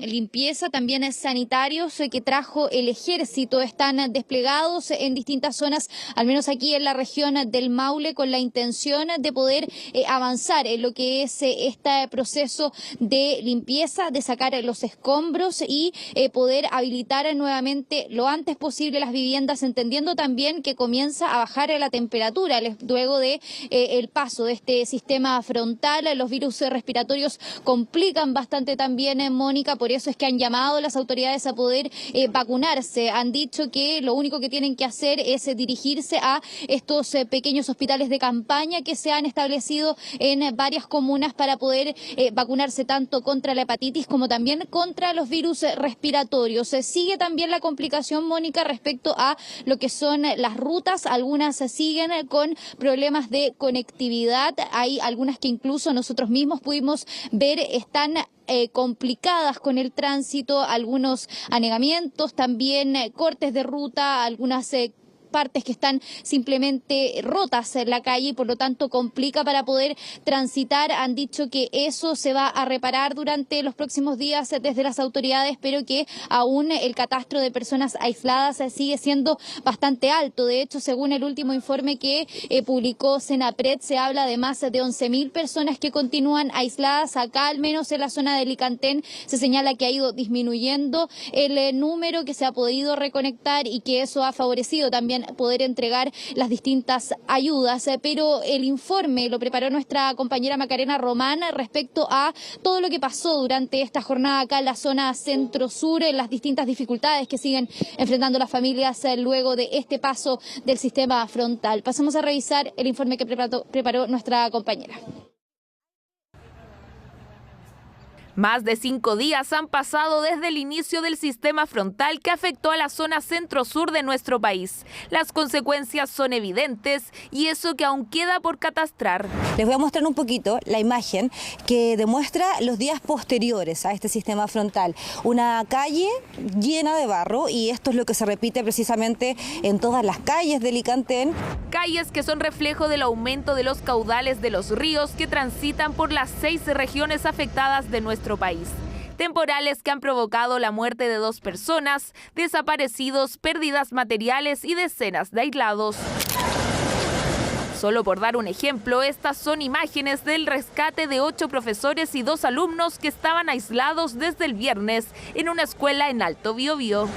limpieza, también sanitarios que trajo el ejército. Están desplegados en distintas zonas, al menos aquí en la región del Maule, con la intención de poder avanzar en lo que es este proceso de limpieza, de sacar los escombros y poder habilitar nuevamente lo antes posible las viviendas, entendiendo también que comienza a bajar la temperatura luego de el paso de este sistema frontal. Los virus respiratorios complican bastante también, Mónica, por eso es que han llamado a las autoridades a poder vacunarse. Han dicho que lo único que tienen que hacer es dirigirse a estos pequeños hospitales de campaña que se han establecido en varias comunas para poder vacunarse tanto contra la hepatitis como también contra los virus respiratorios. Sigue también la complicación, Mónica, respecto a lo que son las rutas. Algunas siguen con problemas de conectividad. Hay algunas que incluso nosotros mismos pudimos ver están complicadas con el tránsito, algunos anegamientos, también cortes de ruta, algunas partes que están simplemente rotas en la calle y por lo tanto complica para poder transitar. Han dicho que eso se va a reparar durante los próximos días desde las autoridades, pero que aún el catastro de personas aisladas sigue siendo bastante alto. De hecho, según el último informe que publicó Senapred, se habla de más de 11.000 personas que continúan aisladas. Acá, al menos en la zona de Licantén, se señala que ha ido disminuyendo el número que se ha podido reconectar y que eso ha favorecido también poder entregar las distintas ayudas, pero el informe lo preparó nuestra compañera Macarena Román respecto a todo lo que pasó durante esta jornada acá en la zona centro-sur, las distintas dificultades que siguen enfrentando las familias luego de este paso del sistema frontal. Pasamos a revisar el informe que preparó nuestra compañera. Más de 5 días han pasado desde el inicio del sistema frontal que afectó a la zona centro-sur de nuestro país. Las consecuencias son evidentes y eso que aún queda por catastrar. Les voy a mostrar un poquito la imagen que demuestra los días posteriores a este sistema frontal. Una calle llena de barro y esto es lo que se repite precisamente en todas las calles de Licantén. Calles que son reflejo del aumento de los caudales de los ríos que transitan por las 6 regiones afectadas de nuestro país. Temporales que han provocado la muerte de 2 personas, desaparecidos, pérdidas materiales y decenas de aislados. Solo por dar un ejemplo, estas son imágenes del rescate de 8 profesores y 2 alumnos que estaban aislados desde el viernes en una escuela en Alto Biobío.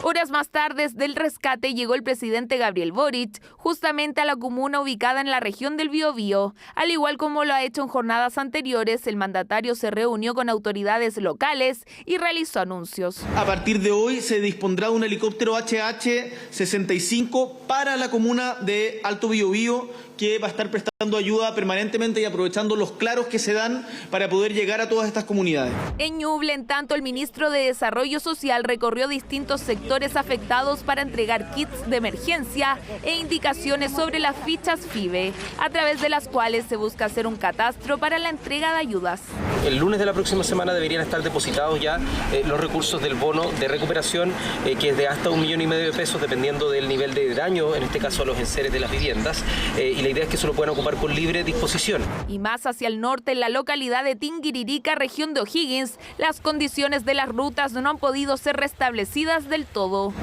Horas más tarde del rescate llegó el presidente Gabriel Boric justamente a la comuna ubicada en la región del Biobío. Al igual como lo ha hecho en jornadas anteriores, el mandatario se reunió con autoridades locales y realizó anuncios. A partir de hoy se dispondrá un helicóptero HH-65 para la comuna de Alto Biobío, que va a estar prestando ayuda permanentemente y aprovechando los claros que se dan para poder llegar a todas estas comunidades. En Ñuble, en tanto, el ministro de Desarrollo Social recorrió distintos sectores afectados para entregar kits de emergencia e indicaciones sobre las fichas FIBE, a través de las cuales se busca hacer un catastro para la entrega de ayudas. El lunes de la próxima semana deberían estar depositados ya los recursos del bono de recuperación, que es de hasta 1,5 millones de pesos, dependiendo del nivel de daño, en este caso a los enseres de las viviendas, y la idea es que se lo puedan ocupar con libre disposición. Y más hacia el norte, en la localidad de Tinguiririca, región de O'Higgins, las condiciones de las rutas no han podido ser restablecidas del todo.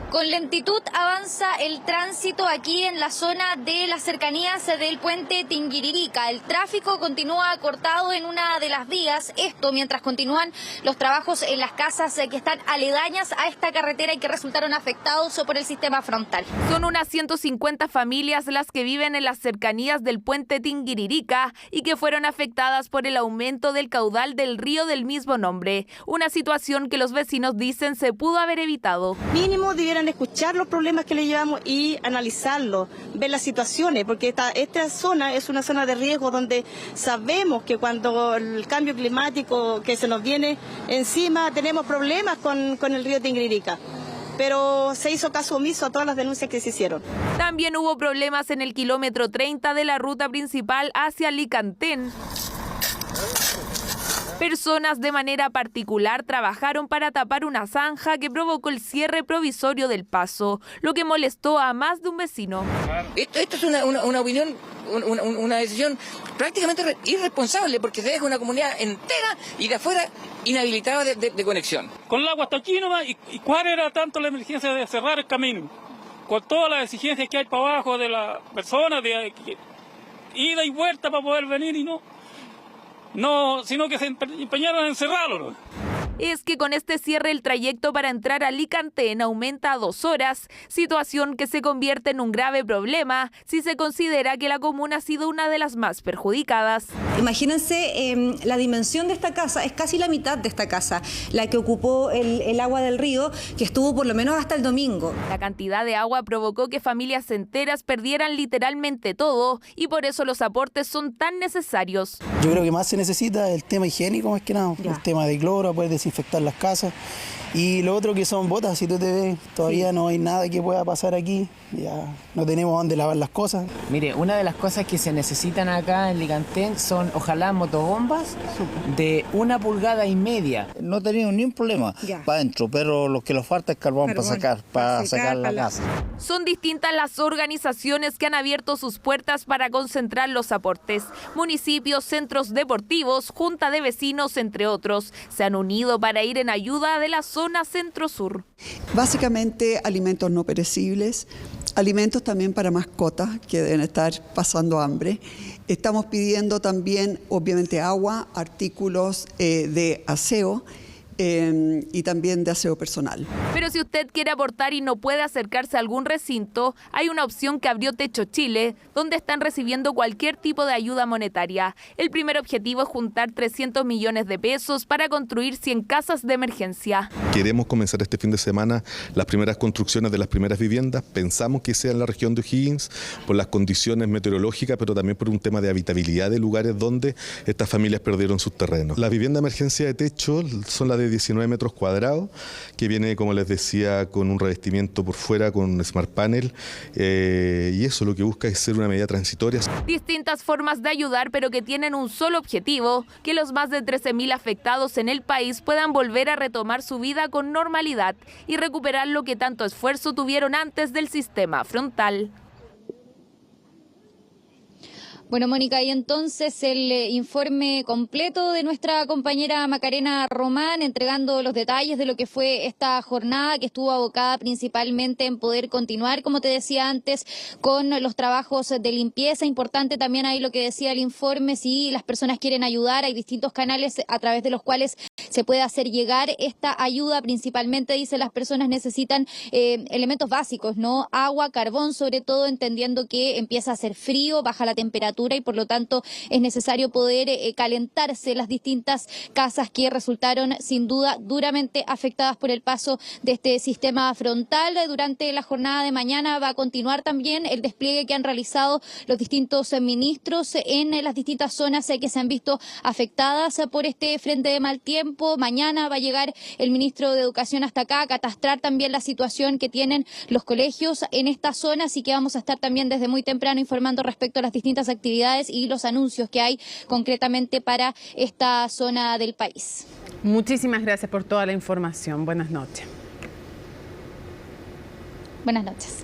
Con lentitud avanza el tránsito aquí en la zona de las cercanías del puente Tinguiririca. El tráfico continúa cortado en una de las vías, esto mientras continúan los trabajos en las casas que están aledañas a esta carretera y que resultaron afectados por el sistema frontal. Son unas 150 familias las que viven en las cercanías del puente Tinguiririca y que fueron afectadas por el aumento del caudal del río del mismo nombre. Una situación que los vecinos dicen se pudo haber evitado. Mínimo debieran escuchar los problemas que le llevamos y analizarlos, ver las situaciones, porque esta zona es una zona de riesgo donde sabemos que cuando el cambio climático que se nos viene encima tenemos problemas con el río Tinguiririca. Pero se hizo caso omiso a todas las denuncias que se hicieron. También hubo problemas en el kilómetro 30 de la ruta principal hacia Licantén. Personas de manera particular trabajaron para tapar una zanja que provocó el cierre provisorio del paso, lo que molestó a más de un vecino. Esto es una opinión, una decisión prácticamente irresponsable, porque se deja una comunidad entera y de afuera inhabilitada de conexión. Con el agua hasta aquí nomás, ¿y cuál era tanto la emergencia de cerrar el camino? Con todas las exigencias que hay para abajo de las personas, de ida y vuelta para poder venir y no, sino que se empeñaron en cerrarlo. Es que con este cierre el trayecto para entrar a Licantén aumenta a 2 horas, situación que se convierte en un grave problema si se considera que la comuna ha sido una de las más perjudicadas. Imagínense, la dimensión de esta casa es casi la mitad de esta casa, la que ocupó el agua del río, que estuvo por lo menos hasta el domingo. La cantidad de agua provocó que familias enteras perdieran literalmente todo y por eso los aportes son tan necesarios. Yo creo que más se necesita el tema higiénico, más que nada, el tema de cloro, poder desinfectar las casas. Y lo otro que son botas, si tú te ves, todavía no hay nada que pueda pasar aquí, ya no tenemos dónde lavar las cosas. Mire, una de las cosas que se necesitan acá en Licantén son ojalá motobombas de 1,5 pulgadas. No tenemos ni un problema para adentro, pero lo que nos falta es carbón para sacar la casa. Son distintas las organizaciones que han abierto sus puertas para concentrar los aportes. Municipios, centros deportivos, junta de vecinos, entre otros, se han unido para ir en ayuda de la zona centro-sur. Básicamente alimentos no perecibles, alimentos también para mascotas que deben estar pasando hambre. Estamos pidiendo también, obviamente, agua, artículos de aseo y también de aseo personal. Pero si usted quiere aportar y no puede acercarse a algún recinto, hay una opción que abrió Techo Chile, donde están recibiendo cualquier tipo de ayuda monetaria. El primer objetivo es juntar 300 millones de pesos para construir 100 casas de emergencia. Queremos comenzar este fin de semana las primeras construcciones de las primeras viviendas. Pensamos que sea en la región de O'Higgins por las condiciones meteorológicas, pero también por un tema de habitabilidad de lugares donde estas familias perdieron sus terrenos. Las viviendas de emergencia de techo son las de 19 metros cuadrados, que viene, como les decía, con un revestimiento por fuera, con Smart Panel, y eso lo que busca es ser una medida transitoria. Distintas formas de ayudar, pero que tienen un solo objetivo, que los más de 13.000 afectados en el país puedan volver a retomar su vida con normalidad y recuperar lo que tanto esfuerzo tuvieron antes del sistema frontal. Bueno, Mónica, y entonces el informe completo de nuestra compañera Macarena Román, entregando los detalles de lo que fue esta jornada, que estuvo abocada principalmente en poder continuar, como te decía antes, con los trabajos de limpieza. Importante también ahí lo que decía el informe, si las personas quieren ayudar, hay distintos canales a través de los cuales se puede hacer llegar esta ayuda. Principalmente, dice, las personas necesitan elementos básicos, ¿no? Agua, carbón, sobre todo entendiendo que empieza a hacer frío, baja la temperatura, y por lo tanto es necesario poder calentarse las distintas casas que resultaron sin duda duramente afectadas por el paso de este sistema frontal. Durante la jornada de mañana va a continuar también el despliegue que han realizado los distintos ministros en las distintas zonas que se han visto afectadas por este frente de mal tiempo. Mañana va a llegar el ministro de Educación hasta acá a catastrar también la situación que tienen los colegios en esta zona, así que vamos a estar también desde muy temprano informando respecto a las distintas actividades y los anuncios que hay concretamente para esta zona del país. Muchísimas gracias por toda la información. Buenas noches. Buenas noches.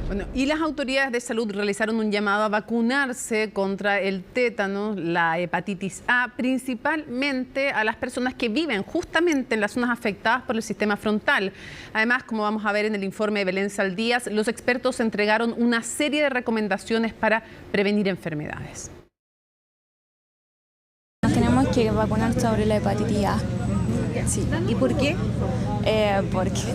Bueno, y las autoridades de salud realizaron un llamado a vacunarse contra el tétano, la hepatitis A, principalmente a las personas que viven justamente en las zonas afectadas por el sistema frontal. Además, como vamos a ver en el informe de Belén Saldías, los expertos entregaron una serie de recomendaciones para prevenir enfermedades. Nos tenemos que vacunar sobre la hepatitis A. Sí. ¿Y por qué? Porque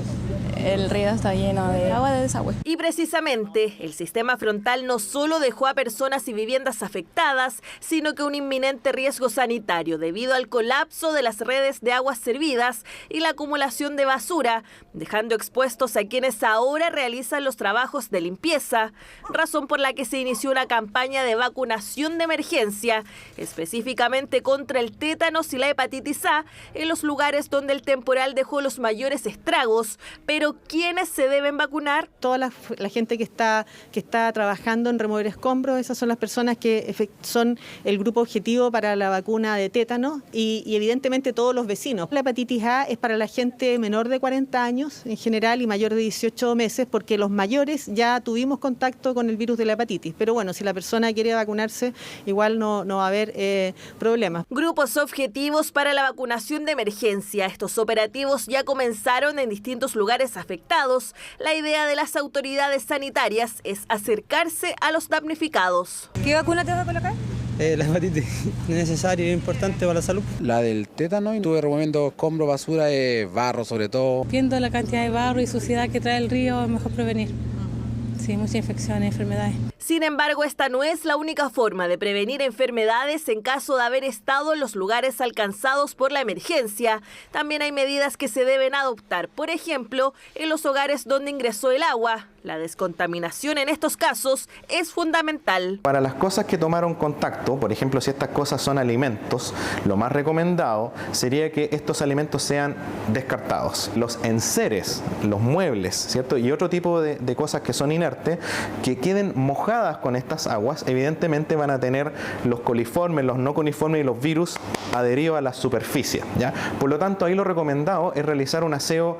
el río está lleno de agua de desagüe. Y precisamente, el sistema frontal no solo dejó a personas y viviendas afectadas, sino que un inminente riesgo sanitario debido al colapso de las redes de aguas servidas y la acumulación de basura, dejando expuestos a quienes ahora realizan los trabajos de limpieza, razón por la que se inició una campaña de vacunación de emergencia, específicamente contra el tétanos y la hepatitis A, en los lugares donde el temporal dejó los mayores estragos, Pero ¿quiénes se deben vacunar? Toda la gente que está trabajando en remover escombros, esas son las personas que son el grupo objetivo para la vacuna de tétano y evidentemente todos los vecinos. La hepatitis A es para la gente menor de 40 años en general y mayor de 18 meses, porque los mayores ya tuvimos contacto con el virus de la hepatitis. Pero bueno, si la persona quiere vacunarse, igual no va a haber problemas. Grupos objetivos para la vacunación de emergencia. Estos operativos ya comenzaron en distintos lugares afectados. La idea de las autoridades sanitarias es acercarse a los damnificados. ¿Qué vacuna te vas a colocar? La hepatitis, es necesaria y importante para la salud. La del tétano, estuve removiendo escombros, basura, barro sobre todo. Viendo la cantidad de barro y suciedad que trae el río, es mejor prevenir. Sí, muchas infecciones, enfermedades. Sin embargo, esta no es la única forma de prevenir enfermedades en caso de haber estado en los lugares alcanzados por la emergencia. También hay medidas que se deben adoptar. Por ejemplo, en los hogares donde ingresó el agua. La descontaminación en estos casos es fundamental. Para las cosas que tomaron contacto, por ejemplo, si estas cosas son alimentos, lo más recomendado sería que estos alimentos sean descartados. Los enseres, los muebles, ¿cierto? Y otro tipo de cosas que son inertes, que queden mojadas con estas aguas, evidentemente van a tener los coliformes, los no coliformes y los virus adheridos a la superficie, ¿ya? Por lo tanto, ahí lo recomendado es realizar un aseo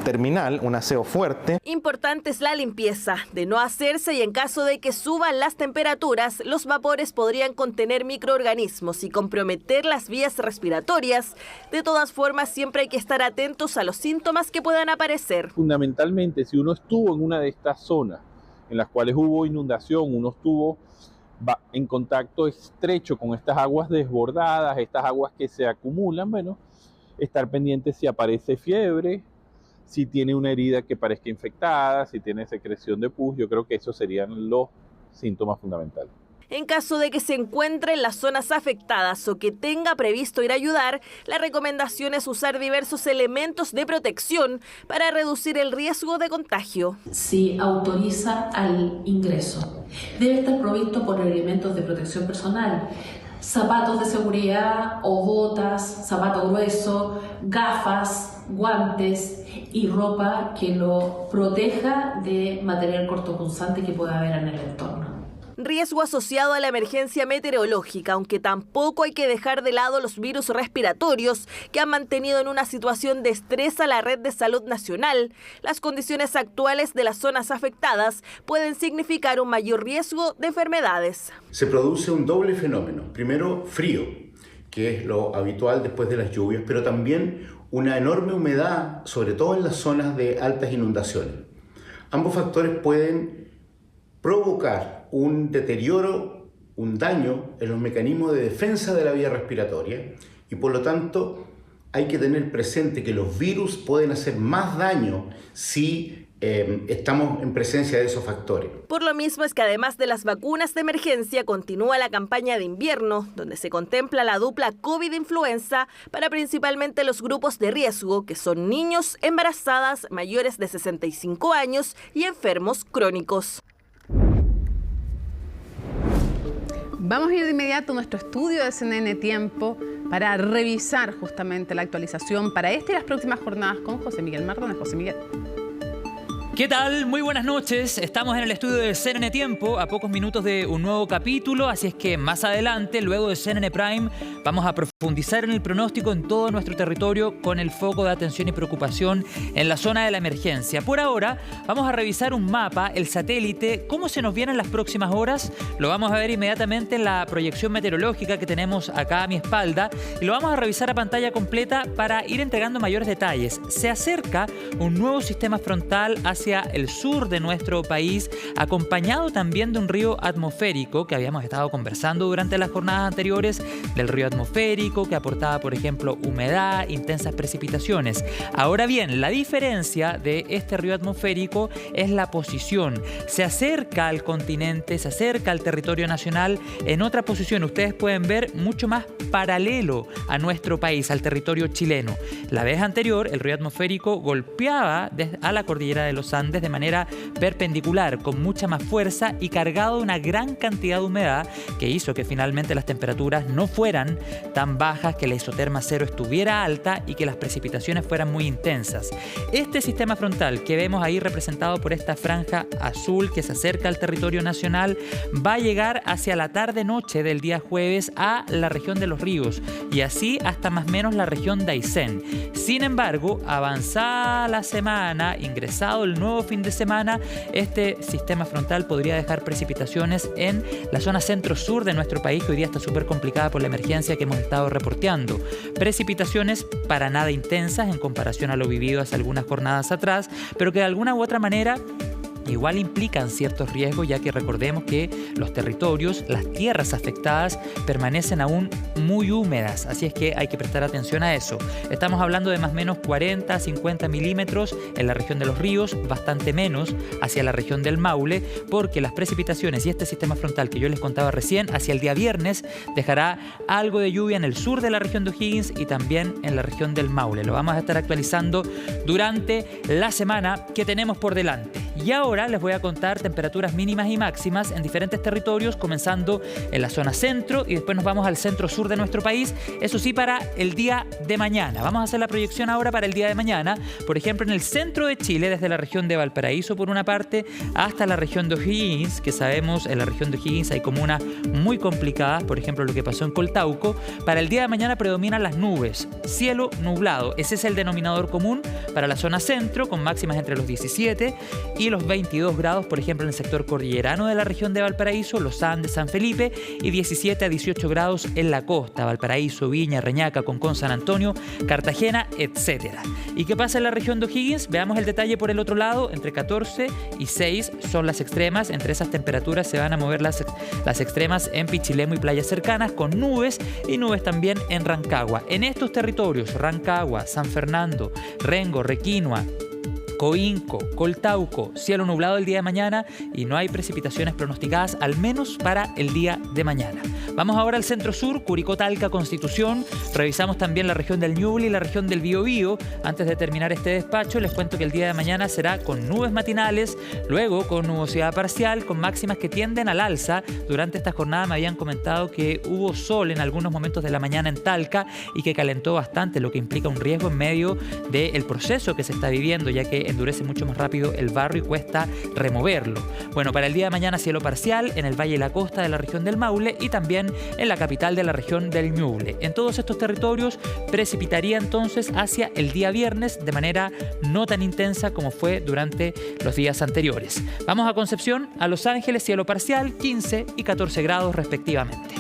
terminal, un aseo fuerte. Importante es la limpieza. De no hacerse y en caso de que suban las temperaturas, los vapores podrían contener microorganismos y comprometer las vías respiratorias. De todas formas, siempre hay que estar atentos a los síntomas que puedan aparecer. Fundamentalmente, si uno estuvo en una de estas zonas en las cuales hubo inundación, uno estuvo en contacto estrecho con estas aguas desbordadas, estas aguas que se acumulan, bueno, estar pendiente si aparece fiebre, si tiene una herida que parezca infectada, si tiene secreción de pus. Yo creo que esos serían los síntomas fundamentales. En caso de que se encuentre en las zonas afectadas o que tenga previsto ir a ayudar, la recomendación es usar diversos elementos de protección para reducir el riesgo de contagio. Si autoriza al ingreso, debe estar provisto por elementos de protección personal. Zapatos de seguridad o botas, zapato grueso, gafas, guantes y ropa que lo proteja de material cortopunzante que pueda haber en el entorno. Riesgo asociado a la emergencia meteorológica, aunque tampoco hay que dejar de lado los virus respiratorios que han mantenido en una situación de estrés a la red de salud nacional. Las condiciones actuales de las zonas afectadas pueden significar un mayor riesgo de enfermedades. Se produce un doble fenómeno. Primero, frío, que es lo habitual después de las lluvias, pero también una enorme humedad, sobre todo en las zonas de altas inundaciones. Ambos factores pueden provocar un deterioro, un daño en los mecanismos de defensa de la vía respiratoria y por lo tanto hay que tener presente que los virus pueden hacer más daño si estamos en presencia de esos factores. Por lo mismo es que además de las vacunas de emergencia continúa la campaña de invierno, donde se contempla la dupla COVID-influenza para principalmente los grupos de riesgo, que son niños, embarazadas, mayores de 65 años y enfermos crónicos. Vamos a ir de inmediato a nuestro estudio de CNN Tiempo para revisar justamente la actualización para esta y las próximas jornadas con José Miguel Mardones. José Miguel. ¿Qué tal? Muy buenas noches. Estamos en el estudio de CNN Tiempo, a pocos minutos de un nuevo capítulo, así es que más adelante, luego de CNN Prime, vamos a profundizar en el pronóstico en todo nuestro territorio con el foco de atención y preocupación en la zona de la emergencia. Por ahora, vamos a revisar un mapa, el satélite, cómo se nos vienen las próximas horas. Lo vamos a ver inmediatamente en la proyección meteorológica que tenemos acá a mi espalda y lo vamos a revisar a pantalla completa para ir entregando mayores detalles. Se acerca un nuevo sistema frontal hacia el sur de nuestro país, acompañado también de un río atmosférico que habíamos estado conversando durante las jornadas anteriores, del río atmosférico que aportaba, por ejemplo, humedad, intensas precipitaciones. Ahora bien, la diferencia de este río atmosférico es la posición. Se acerca al continente, se acerca al territorio nacional en otra posición. Ustedes pueden ver mucho más paralelo a nuestro país, al territorio chileno. La vez anterior, el río atmosférico golpeaba a la cordillera de los Andes Andes de manera perpendicular, con mucha más fuerza y cargado de una gran cantidad de humedad que hizo que finalmente las temperaturas no fueran tan bajas, que la isoterma cero estuviera alta y que las precipitaciones fueran muy intensas. Este sistema frontal que vemos ahí representado por esta franja azul que se acerca al territorio nacional va a llegar hacia la tarde-noche del día jueves a la región de Los Ríos y así hasta más o menos la región de Aysén. Sin embargo, avanzada la semana, ingresado el nuevo fin de semana, este sistema frontal podría dejar precipitaciones en la zona centro-sur de nuestro país, que hoy día está súper complicada por la emergencia que hemos estado reporteando. Precipitaciones para nada intensas en comparación a lo vivido hace algunas jornadas atrás, pero que de alguna u otra manera igual implican ciertos riesgos, ya que recordemos que los territorios, las tierras afectadas permanecen aún muy húmedas, así es que hay que prestar atención a eso. Estamos hablando de más o menos 40 a 50 milímetros en la región de Los Ríos, bastante menos hacia la región del Maule, porque las precipitaciones y este sistema frontal que yo les contaba recién, hacia el día viernes dejará algo de lluvia en el sur de la región de O'Higgins y también en la región del Maule. Lo vamos a estar actualizando durante la semana que tenemos por delante. Y ahora les voy a contar temperaturas mínimas y máximas en diferentes territorios, comenzando en la zona centro y después nos vamos al centro-sur de nuestro país. Eso sí, para el día de mañana. Vamos a hacer la proyección ahora para el día de mañana. Por ejemplo, en el centro de Chile, desde la región de Valparaíso por una parte hasta la región de O'Higgins, que sabemos en la región de O'Higgins hay comunas muy complicadas, por ejemplo lo que pasó en Coltauco. Para el día de mañana predominan las nubes, cielo nublado. Ese es el denominador común para la zona centro, con máximas entre los 17 y los 22 grados, por ejemplo, en el sector cordillerano de la región de Valparaíso, Los Andes, San Felipe, y 17 a 18 grados en la costa, Valparaíso, Viña, Reñaca, Concón, San Antonio, Cartagena, etc. ¿Y qué pasa en la región de O'Higgins? Veamos el detalle por el otro lado. Entre 14 y 6 son las extremas. Entre esas temperaturas se van a mover las extremas en Pichilemu y playas cercanas, con nubes y nubes también en Rancagua. En estos territorios, Rancagua, San Fernando, Rengo, Requinoa, Coinco, Coltauco, cielo nublado el día de mañana y no hay precipitaciones pronosticadas, al menos para el día de mañana. Vamos ahora al centro-sur, Curicó, Talca, Constitución. Revisamos también la región del Ñuble y la región del Biobío. Antes de terminar este despacho, les cuento que el día de mañana será con nubes matinales, luego con nubosidad parcial, con máximas que tienden al alza. Durante esta jornada me habían comentado que hubo sol en algunos momentos de la mañana en Talca y que calentó bastante, lo que implica un riesgo en medio del proceso que se está viviendo, ya que endurece mucho más rápido el barro y cuesta removerlo. Bueno, para el día de mañana cielo parcial en el valle y la costa de la región del Maule y también en la capital de la región del Ñuble. En todos estos territorios precipitaría entonces hacia el día viernes de manera no tan intensa como fue durante los días anteriores. Vamos a Concepción, a Los Ángeles, cielo parcial, 15 y 14 grados respectivamente.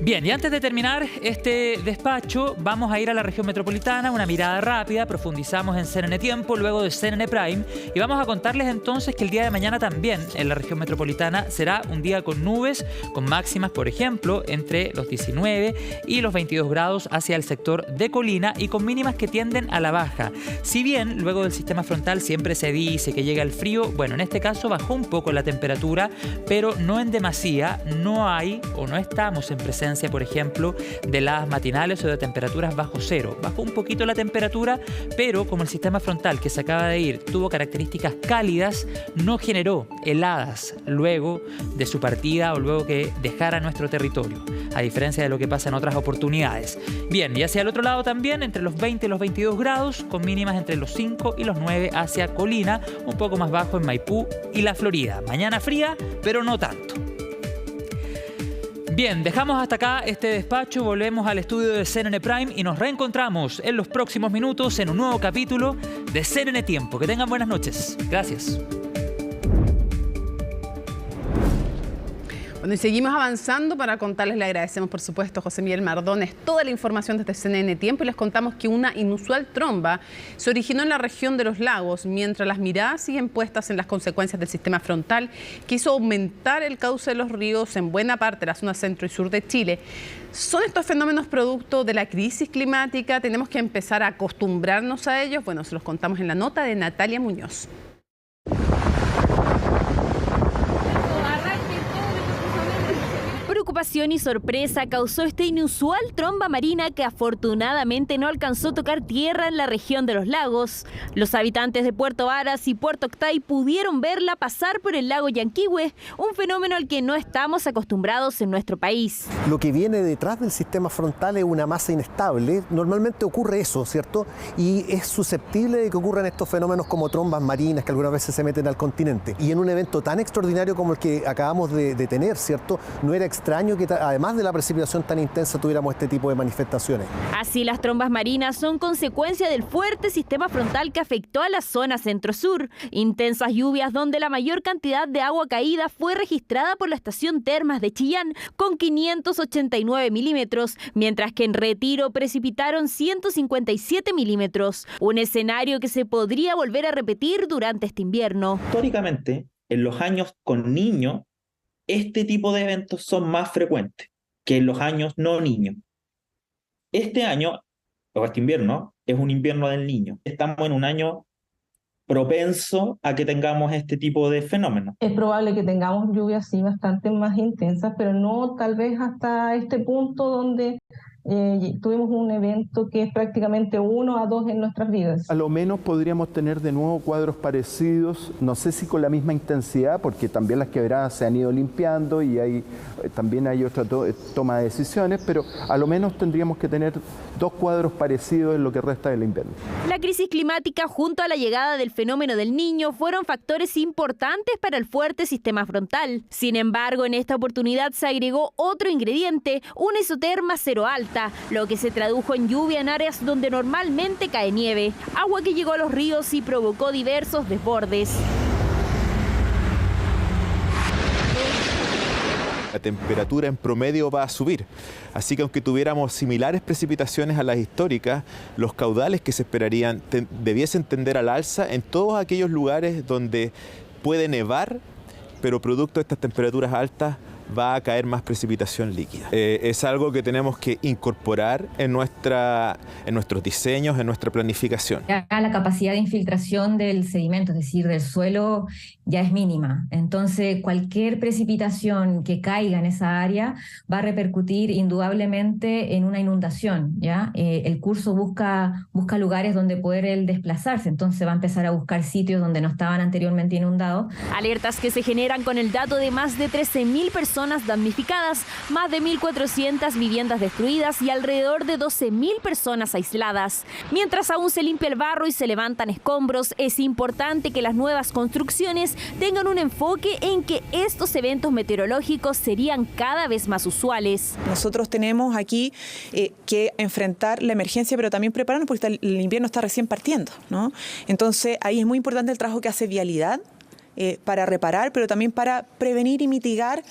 Bien, y antes de terminar este despacho, vamos a ir a la región metropolitana, una mirada rápida, profundizamos en CNN Tiempo, luego de CNN Prime, y vamos a contarles entonces que el día de mañana también en la región metropolitana será un día con nubes, con máximas, por ejemplo, entre los 19 y los 22 grados hacia el sector de Colina y con mínimas que tienden a la baja. Si bien luego del sistema frontal siempre se dice que llega el frío, bueno, en este caso bajó un poco la temperatura, pero no en demasía, no hay o no estamos en presencia, por ejemplo, de heladas matinales o de temperaturas bajo cero. Bajó un poquito la temperatura, pero como el sistema frontal que se acaba de ir tuvo características cálidas, no generó heladas luego de su partida o luego que dejara nuestro territorio, a diferencia de lo que pasa en otras oportunidades. Bien, y hacia el otro lado también, entre los 20 y los 22 grados, con mínimas entre los 5 y los 9 hacia Colina, un poco más bajo en Maipú y la Florida. Mañana fría, pero no tanto. Bien, dejamos hasta acá este despacho, volvemos al estudio de CNN Prime y nos reencontramos en los próximos minutos en un nuevo capítulo de CNN Tiempo. Que tengan buenas noches. Gracias. Bueno, y seguimos avanzando para contarles, le agradecemos por supuesto a José Miguel Mardones toda la información desde CNN Tiempo y les contamos que una inusual tromba se originó en la región de los lagos mientras las miradas siguen puestas en las consecuencias del sistema frontal que hizo aumentar el cauce de los ríos en buena parte de la zona centro y sur de Chile. ¿Son estos fenómenos producto de la crisis climática? ¿Tenemos que empezar a acostumbrarnos a ellos? Bueno, se los contamos en la nota de Natalia Muñoz. Preocupación y sorpresa causó esta inusual tromba marina que afortunadamente no alcanzó a tocar tierra en la región de los lagos. Los habitantes de Puerto Varas y Puerto Octay pudieron verla pasar por el lago Yanquihue, un fenómeno al que no estamos acostumbrados en nuestro país. Lo que viene detrás del sistema frontal es una masa inestable. Normalmente ocurre eso, ¿cierto? Y es susceptible de que ocurran estos fenómenos como trombas marinas que algunas veces se meten al continente. Y en un evento tan extraordinario como el que acabamos de tener, ¿cierto? No era extraño que además de la precipitación tan intensa tuviéramos este tipo de manifestaciones. Así, las trombas marinas son consecuencia del fuerte sistema frontal que afectó a la zona centro-sur. Intensas lluvias donde la mayor cantidad de agua caída fue registrada por la estación Termas de Chillán con 589 milímetros, mientras que en Retiro precipitaron 157 milímetros, un escenario que se podría volver a repetir durante este invierno. Históricamente, en los años con niño, este tipo de eventos son más frecuentes que en los años no niño. Este año, o este invierno, es un invierno del niño. Estamos en un año propenso a que tengamos este tipo de fenómenos. Es probable que tengamos lluvias sí bastante más intensas, pero no tal vez hasta este punto donde tuvimos un evento que es prácticamente 1 a 2 en nuestras vidas. A lo menos podríamos tener de nuevo cuadros parecidos, no sé si con la misma intensidad, porque también las quebradas se han ido limpiando y también hay otra toma de decisiones, pero a lo menos tendríamos que tener 2 cuadros parecidos en lo que resta del invierno. La crisis climática junto a la llegada del fenómeno del Niño fueron factores importantes para el fuerte sistema frontal. Sin embargo, en esta oportunidad se agregó otro ingrediente, una isoterma cero alta, lo que se tradujo en lluvia en áreas donde normalmente cae nieve, agua que llegó a los ríos y provocó diversos desbordes. La temperatura en promedio va a subir, así que aunque tuviéramos similares precipitaciones a las históricas, los caudales que se esperarían debiesen tender al alza en todos aquellos lugares donde puede nevar, pero producto de estas temperaturas altas va a caer más precipitación líquida. Es algo que tenemos que incorporar en nuestros diseños, en nuestra planificación. Acá la capacidad de infiltración del sedimento, es decir, del suelo, ya es mínima. Entonces, cualquier precipitación que caiga en esa área va a repercutir indudablemente en una inundación, ¿ya? El curso busca lugares donde poder él desplazarse, entonces va a empezar a buscar sitios donde no estaban anteriormente inundados. Alertas que se generan con el dato de más de 13.000 personas damnificadas, más de 1.400 viviendas destruidas y alrededor de 12.000 personas aisladas. Mientras aún se limpia el barro y se levantan escombros, es importante que las nuevas construcciones tengan un enfoque en que estos eventos meteorológicos serían cada vez más usuales. Nosotros tenemos aquí que enfrentar la emergencia, pero también prepararnos porque el invierno está recién partiendo, ¿no? Entonces ahí es muy importante el trabajo que hace Vialidad, para reparar, pero también para prevenir y mitigar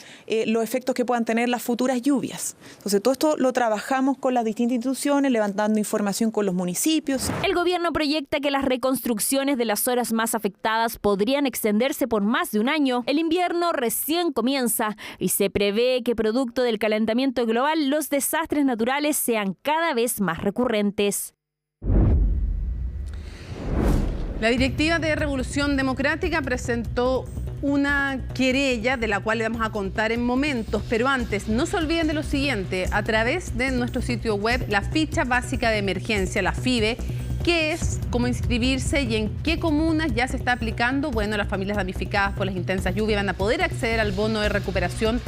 los efectos que puedan tener las futuras lluvias. Entonces, todo esto lo trabajamos con las distintas instituciones, levantando información con los municipios. El gobierno proyecta que las reconstrucciones de las zonas más afectadas podrían extenderse por más de un año. El invierno recién comienza y se prevé que, producto del calentamiento global, los desastres naturales sean cada vez más recurrentes. La directiva de Revolución Democrática presentó una querella de la cual le vamos a contar en momentos, pero antes no se olviden de lo siguiente: a través de nuestro sitio web, la ficha básica de emergencia, la FIBE, qué es, cómo inscribirse y en qué comunas ya se está aplicando. Bueno, las familias damnificadas por las intensas lluvias van a poder acceder al bono de recuperación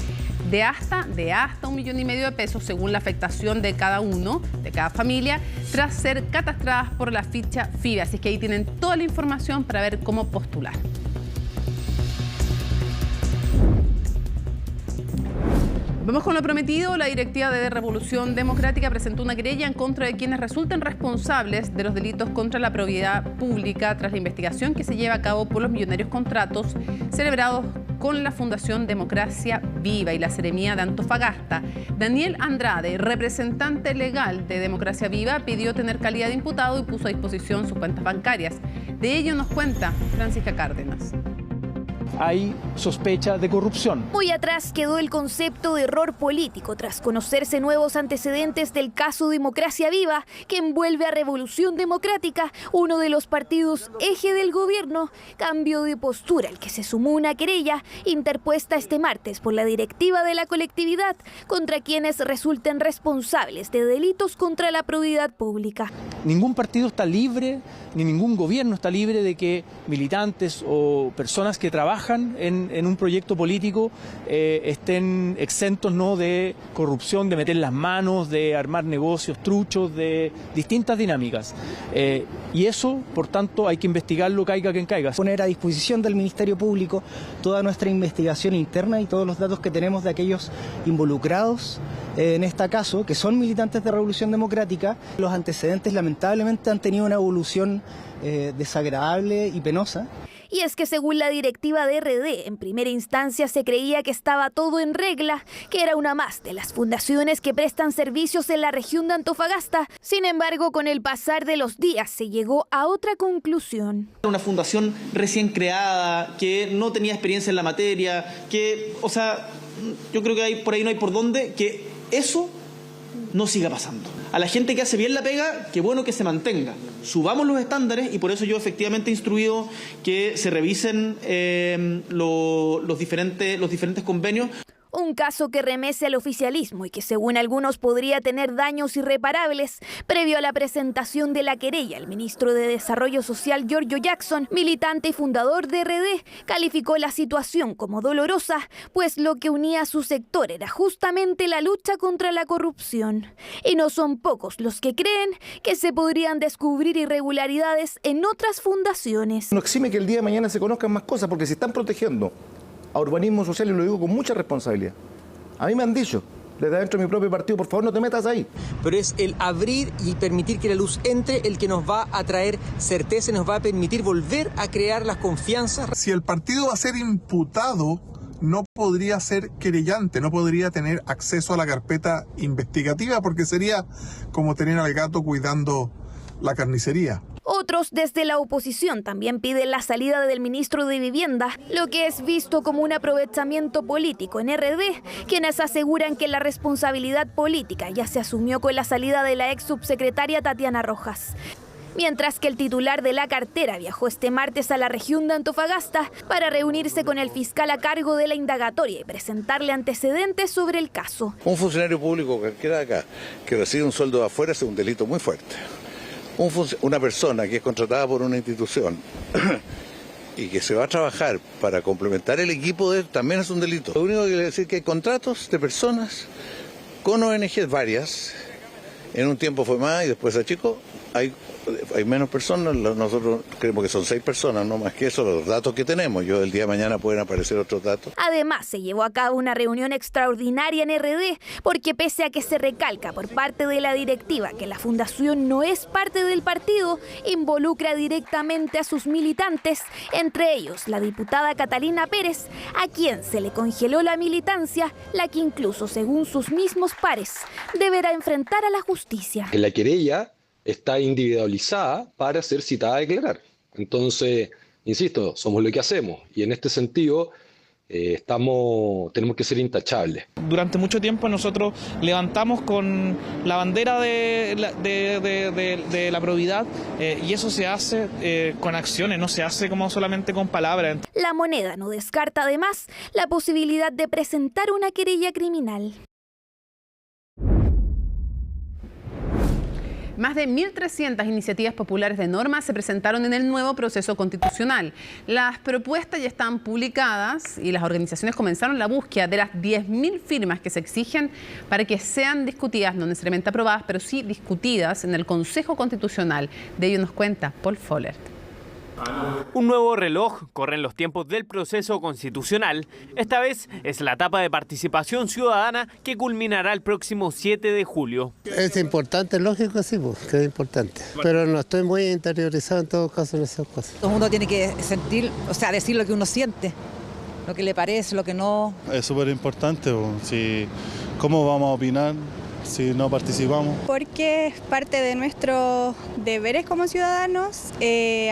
de hasta 1,5 millones de pesos según la afectación de cada uno, de cada familia, tras ser catastradas por la ficha FIBE. Así que ahí tienen toda la información para ver cómo postular. Vamos con lo prometido. La directiva de Revolución Democrática presentó una querella en contra de quienes resulten responsables de los delitos contra la propiedad pública tras la investigación que se lleva a cabo por los millonarios contratos celebrados con la Fundación Democracia Viva y la Seremía de Antofagasta. Daniel Andrade, representante legal de Democracia Viva, pidió tener calidad de imputado y puso a disposición sus cuentas bancarias. De ello nos cuenta Francisca Cárdenas. hay sospecha de corrupción. Muy atrás quedó el concepto de error político tras conocerse nuevos antecedentes del caso Democracia Viva, que envuelve a Revolución Democrática, uno de los partidos eje del gobierno. Cambio de postura al que se sumó una querella interpuesta este martes por la directiva de la colectividad contra quienes resulten responsables de delitos contra la probidad pública. Ningún partido está libre, ni ningún gobierno está libre de que militantes o personas que trabajan en un proyecto político estén exentos, ¿no?, de corrupción, de meter las manos, de armar negocios truchos, de distintas dinámicas. Y eso, por tanto, hay que investigarlo, caiga quien caiga. Poner a disposición del Ministerio Público toda nuestra investigación interna y todos los datos que tenemos de aquellos involucrados en este caso, que son militantes de Revolución Democrática. Los antecedentes lamentablemente han tenido una evolución desagradable y penosa. Y es que según la directiva de RD, en primera instancia se creía que estaba todo en regla, que era una más de las fundaciones que prestan servicios en la región de Antofagasta. Sin embargo, con el pasar de los días se llegó a otra conclusión. Una fundación recién creada, que no tenía experiencia en la materia, que, o sea, yo creo que por ahí no hay por dónde, que eso no siga pasando. A la gente que hace bien la pega, qué bueno que se mantenga. Subamos los estándares y por eso yo efectivamente he instruido que se revisen los diferentes convenios. Un caso que remece al oficialismo y que según algunos podría tener daños irreparables. Previo a la presentación de la querella, el ministro de Desarrollo Social, Giorgio Jackson, militante y fundador de RD, calificó la situación como dolorosa, pues lo que unía a su sector era justamente la lucha contra la corrupción. Y no son pocos los que creen que se podrían descubrir irregularidades en otras fundaciones. No exime que el día de mañana se conozcan más cosas porque se están protegiendo a urbanismo social, y lo digo con mucha responsabilidad. A mí me han dicho, desde dentro de mi propio partido, por favor no te metas ahí. Pero es el abrir y permitir que la luz entre el que nos va a traer certeza y nos va a permitir volver a crear las confianzas. Si el partido va a ser imputado, no podría ser querellante, no podría tener acceso a la carpeta investigativa, porque sería como tener al gato cuidando la carnicería. Otros desde la oposición también piden la salida del ministro de Vivienda, lo que es visto como un aprovechamiento político en RD, quienes aseguran que la responsabilidad política ya se asumió con la salida de la ex subsecretaria Tatiana Rojas. Mientras que el titular de la cartera viajó este martes a la región de Antofagasta para reunirse con el fiscal a cargo de la indagatoria y presentarle antecedentes sobre el caso. Un funcionario público cualquiera de acá que recibe un sueldo de afuera es un delito muy fuerte. Una persona que es contratada por una institución y que se va a trabajar para complementar el equipo de él también es un delito. Lo único que quiere decir es que hay contratos de personas con ONGs varias, en un tiempo fue más y después se achicó, hay menos personas, nosotros creemos que son 6 personas, no más que eso, los datos que tenemos. El día de mañana pueden aparecer otros datos. Además, se llevó a cabo una reunión extraordinaria en RD, porque pese a que se recalca por parte de la directiva que la fundación no es parte del partido, involucra directamente a sus militantes, entre ellos la diputada Catalina Pérez, a quien se le congeló la militancia, la que incluso, según sus mismos pares, deberá enfrentar a la justicia. En la querella está individualizada para ser citada a declarar. Entonces, insisto, somos lo que hacemos y en este sentido tenemos que ser intachables. Durante mucho tiempo nosotros levantamos con la bandera de la probidad y eso se hace con acciones, no se hace como solamente con palabras. La Moneda no descarta además la posibilidad de presentar una querella criminal. Más de 1.300 iniciativas populares de normas se presentaron en el nuevo proceso constitucional. Las propuestas ya están publicadas y las organizaciones comenzaron la búsqueda de las 10.000 firmas que se exigen para que sean discutidas, no necesariamente aprobadas, pero sí discutidas en el Consejo Constitucional. De ello nos cuenta Paul Follert. Un nuevo reloj corre en los tiempos del proceso constitucional. Esta vez es la etapa de participación ciudadana que culminará el próximo 7 de julio. Es importante, lógico, sí, que es importante. Pero no estoy muy interiorizado en todo caso en esas cosas. Todo el mundo tiene que sentir, decir lo que uno siente, lo que le parece, lo que no. Es súper importante, ¿cómo vamos a opinar si no participamos? Porque es parte de nuestros deberes como ciudadanos,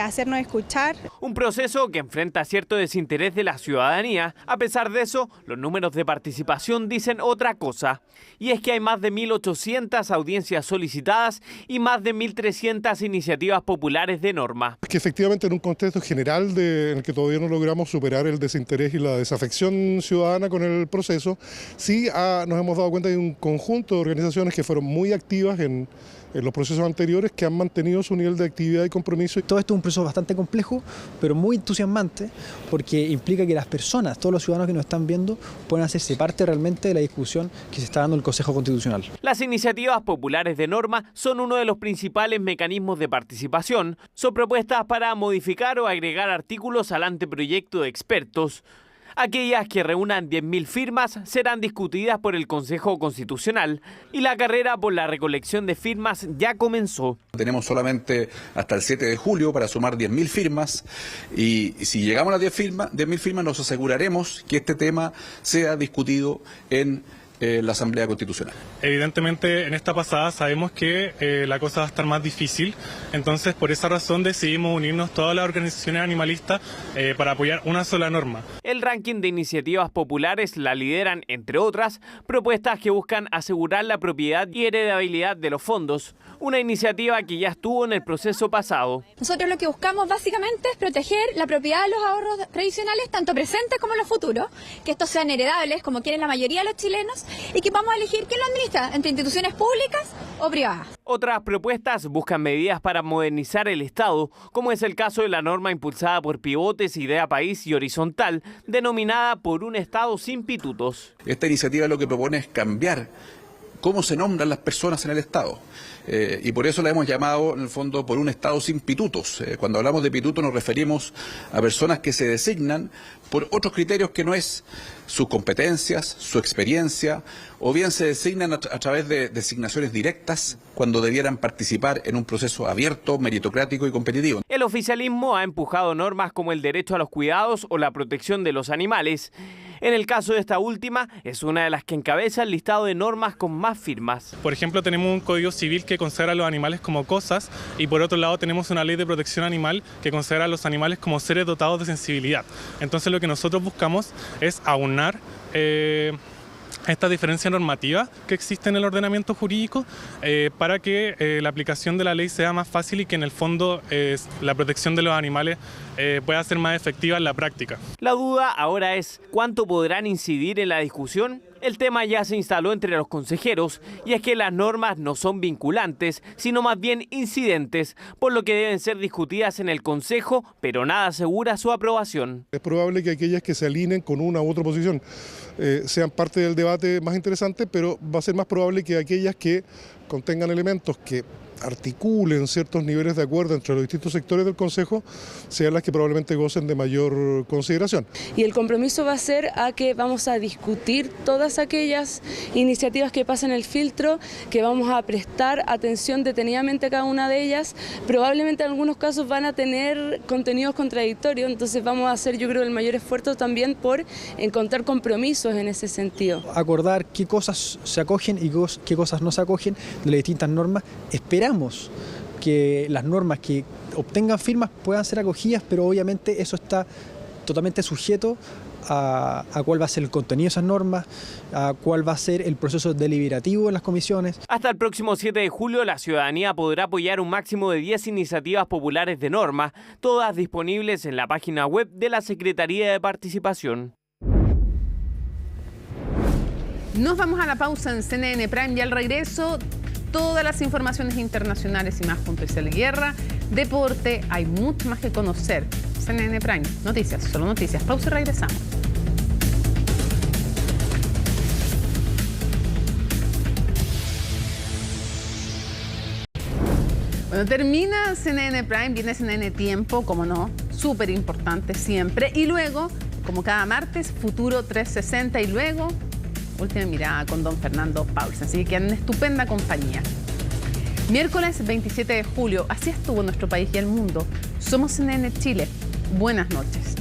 hacernos escuchar. Un proceso que enfrenta cierto desinterés de la ciudadanía. A pesar de eso, los números de participación dicen otra cosa. Y es que hay más de 1.800 audiencias solicitadas y más de 1.300 iniciativas populares de norma. Que efectivamente en un contexto general en el que todavía no logramos superar el desinterés y la desafección ciudadana con el proceso, sí nos hemos dado cuenta de un conjunto de organizaciones que fueron muy activas en los procesos anteriores, que han mantenido su nivel de actividad y compromiso. Todo esto es un proceso bastante complejo, pero muy entusiasmante, porque implica que las personas, todos los ciudadanos que nos están viendo, puedan hacerse parte realmente de la discusión que se está dando en el Consejo Constitucional. Las iniciativas populares de norma son uno de los principales mecanismos de participación. Son propuestas para modificar o agregar artículos al anteproyecto de expertos. Aquellas que reúnan 10.000 firmas serán discutidas por el Consejo Constitucional y la carrera por la recolección de firmas ya comenzó. Tenemos solamente hasta el 7 de julio para sumar 10.000 firmas y si llegamos a las 10.000 firmas nos aseguraremos que este tema sea discutido en la Asamblea Constitucional. Evidentemente en esta pasada sabemos que la cosa va a estar más difícil, entonces por esa razón decidimos unirnos todas las organizaciones animalistas para apoyar una sola norma. El ranking de iniciativas populares la lideran, entre otras, propuestas que buscan asegurar la propiedad y heredabilidad de los fondos, una iniciativa que ya estuvo en el proceso pasado. Nosotros lo que buscamos básicamente es proteger la propiedad de los ahorros previsionales, tanto presentes como los futuros, que estos sean heredables como quieren la mayoría de los chilenos, y que vamos a elegir quién lo administra, entre instituciones públicas o privadas. Otras propuestas buscan medidas para modernizar el Estado, como es el caso de la norma impulsada por Pivotes, Idea País y Horizontal, denominada Por un Estado sin pitutos. Esta iniciativa lo que propone es cambiar cómo se nombran las personas en el Estado. Y por eso la hemos llamado, en el fondo, por un Estado sin pitutos. Cuando hablamos de pitutos nos referimos a personas que se designan por otros criterios que no es sus competencias, su experiencia, o bien se designan a través de designaciones directas cuando debieran participar en un proceso abierto, meritocrático y competitivo. El oficialismo ha empujado normas como el derecho a los cuidados o la protección de los animales. En el caso de esta última, es una de las que encabeza el listado de normas con más firmas. Por ejemplo, tenemos un código civil que considera a los animales como cosas y por otro lado tenemos una ley de protección animal que considera a los animales como seres dotados de sensibilidad. Entonces lo que nosotros buscamos es aunar esta diferencia normativa que existe en el ordenamiento jurídico para que la aplicación de la ley sea más fácil y que en el fondo la protección de los animales pueda ser más efectiva en la práctica. La duda ahora es ¿cuánto podrán incidir en la discusión? El tema ya se instaló entre los consejeros y es que las normas no son vinculantes, sino más bien incidentes, por lo que deben ser discutidas en el Consejo, pero nada asegura su aprobación. Es probable que aquellas que se alineen con una u otra posición sean parte del debate más interesante, pero va a ser más probable que aquellas que contengan elementos que articulen ciertos niveles de acuerdo entre los distintos sectores del Consejo sean las que probablemente gocen de mayor consideración. Y el compromiso va a ser a que vamos a discutir todas aquellas iniciativas que pasen el filtro, que vamos a prestar atención detenidamente a cada una de ellas. Probablemente en algunos casos van a tener contenidos contradictorios, entonces vamos a hacer, yo creo, el mayor esfuerzo también por encontrar compromisos en ese sentido. Acordar qué cosas se acogen y qué cosas no se acogen de las distintas normas. Esperamos que las normas que obtengan firmas puedan ser acogidas, pero obviamente eso está totalmente sujeto a cuál va a ser el contenido de esas normas, a cuál va a ser el proceso deliberativo en las comisiones. Hasta el próximo 7 de julio la ciudadanía podrá apoyar un máximo de 10 iniciativas populares de norma, todas disponibles en la página web de la Secretaría de Participación. Nos vamos a la pausa en CNN Prime y al regreso todas las informaciones internacionales y más junto a Isel Guerra. Deporte, hay mucho más que conocer. CNN Prime, noticias, solo noticias. Pausa y regresamos. Bueno, termina CNN Prime, viene CNN Tiempo, como no, súper importante siempre. Y luego, como cada martes, Futuro 360 y luego Última Mirada con don Fernando Paulsen. Así que quedan en estupenda compañía. Miércoles 27 de julio, así estuvo nuestro país y el mundo. Somos CNN Chile. Buenas noches.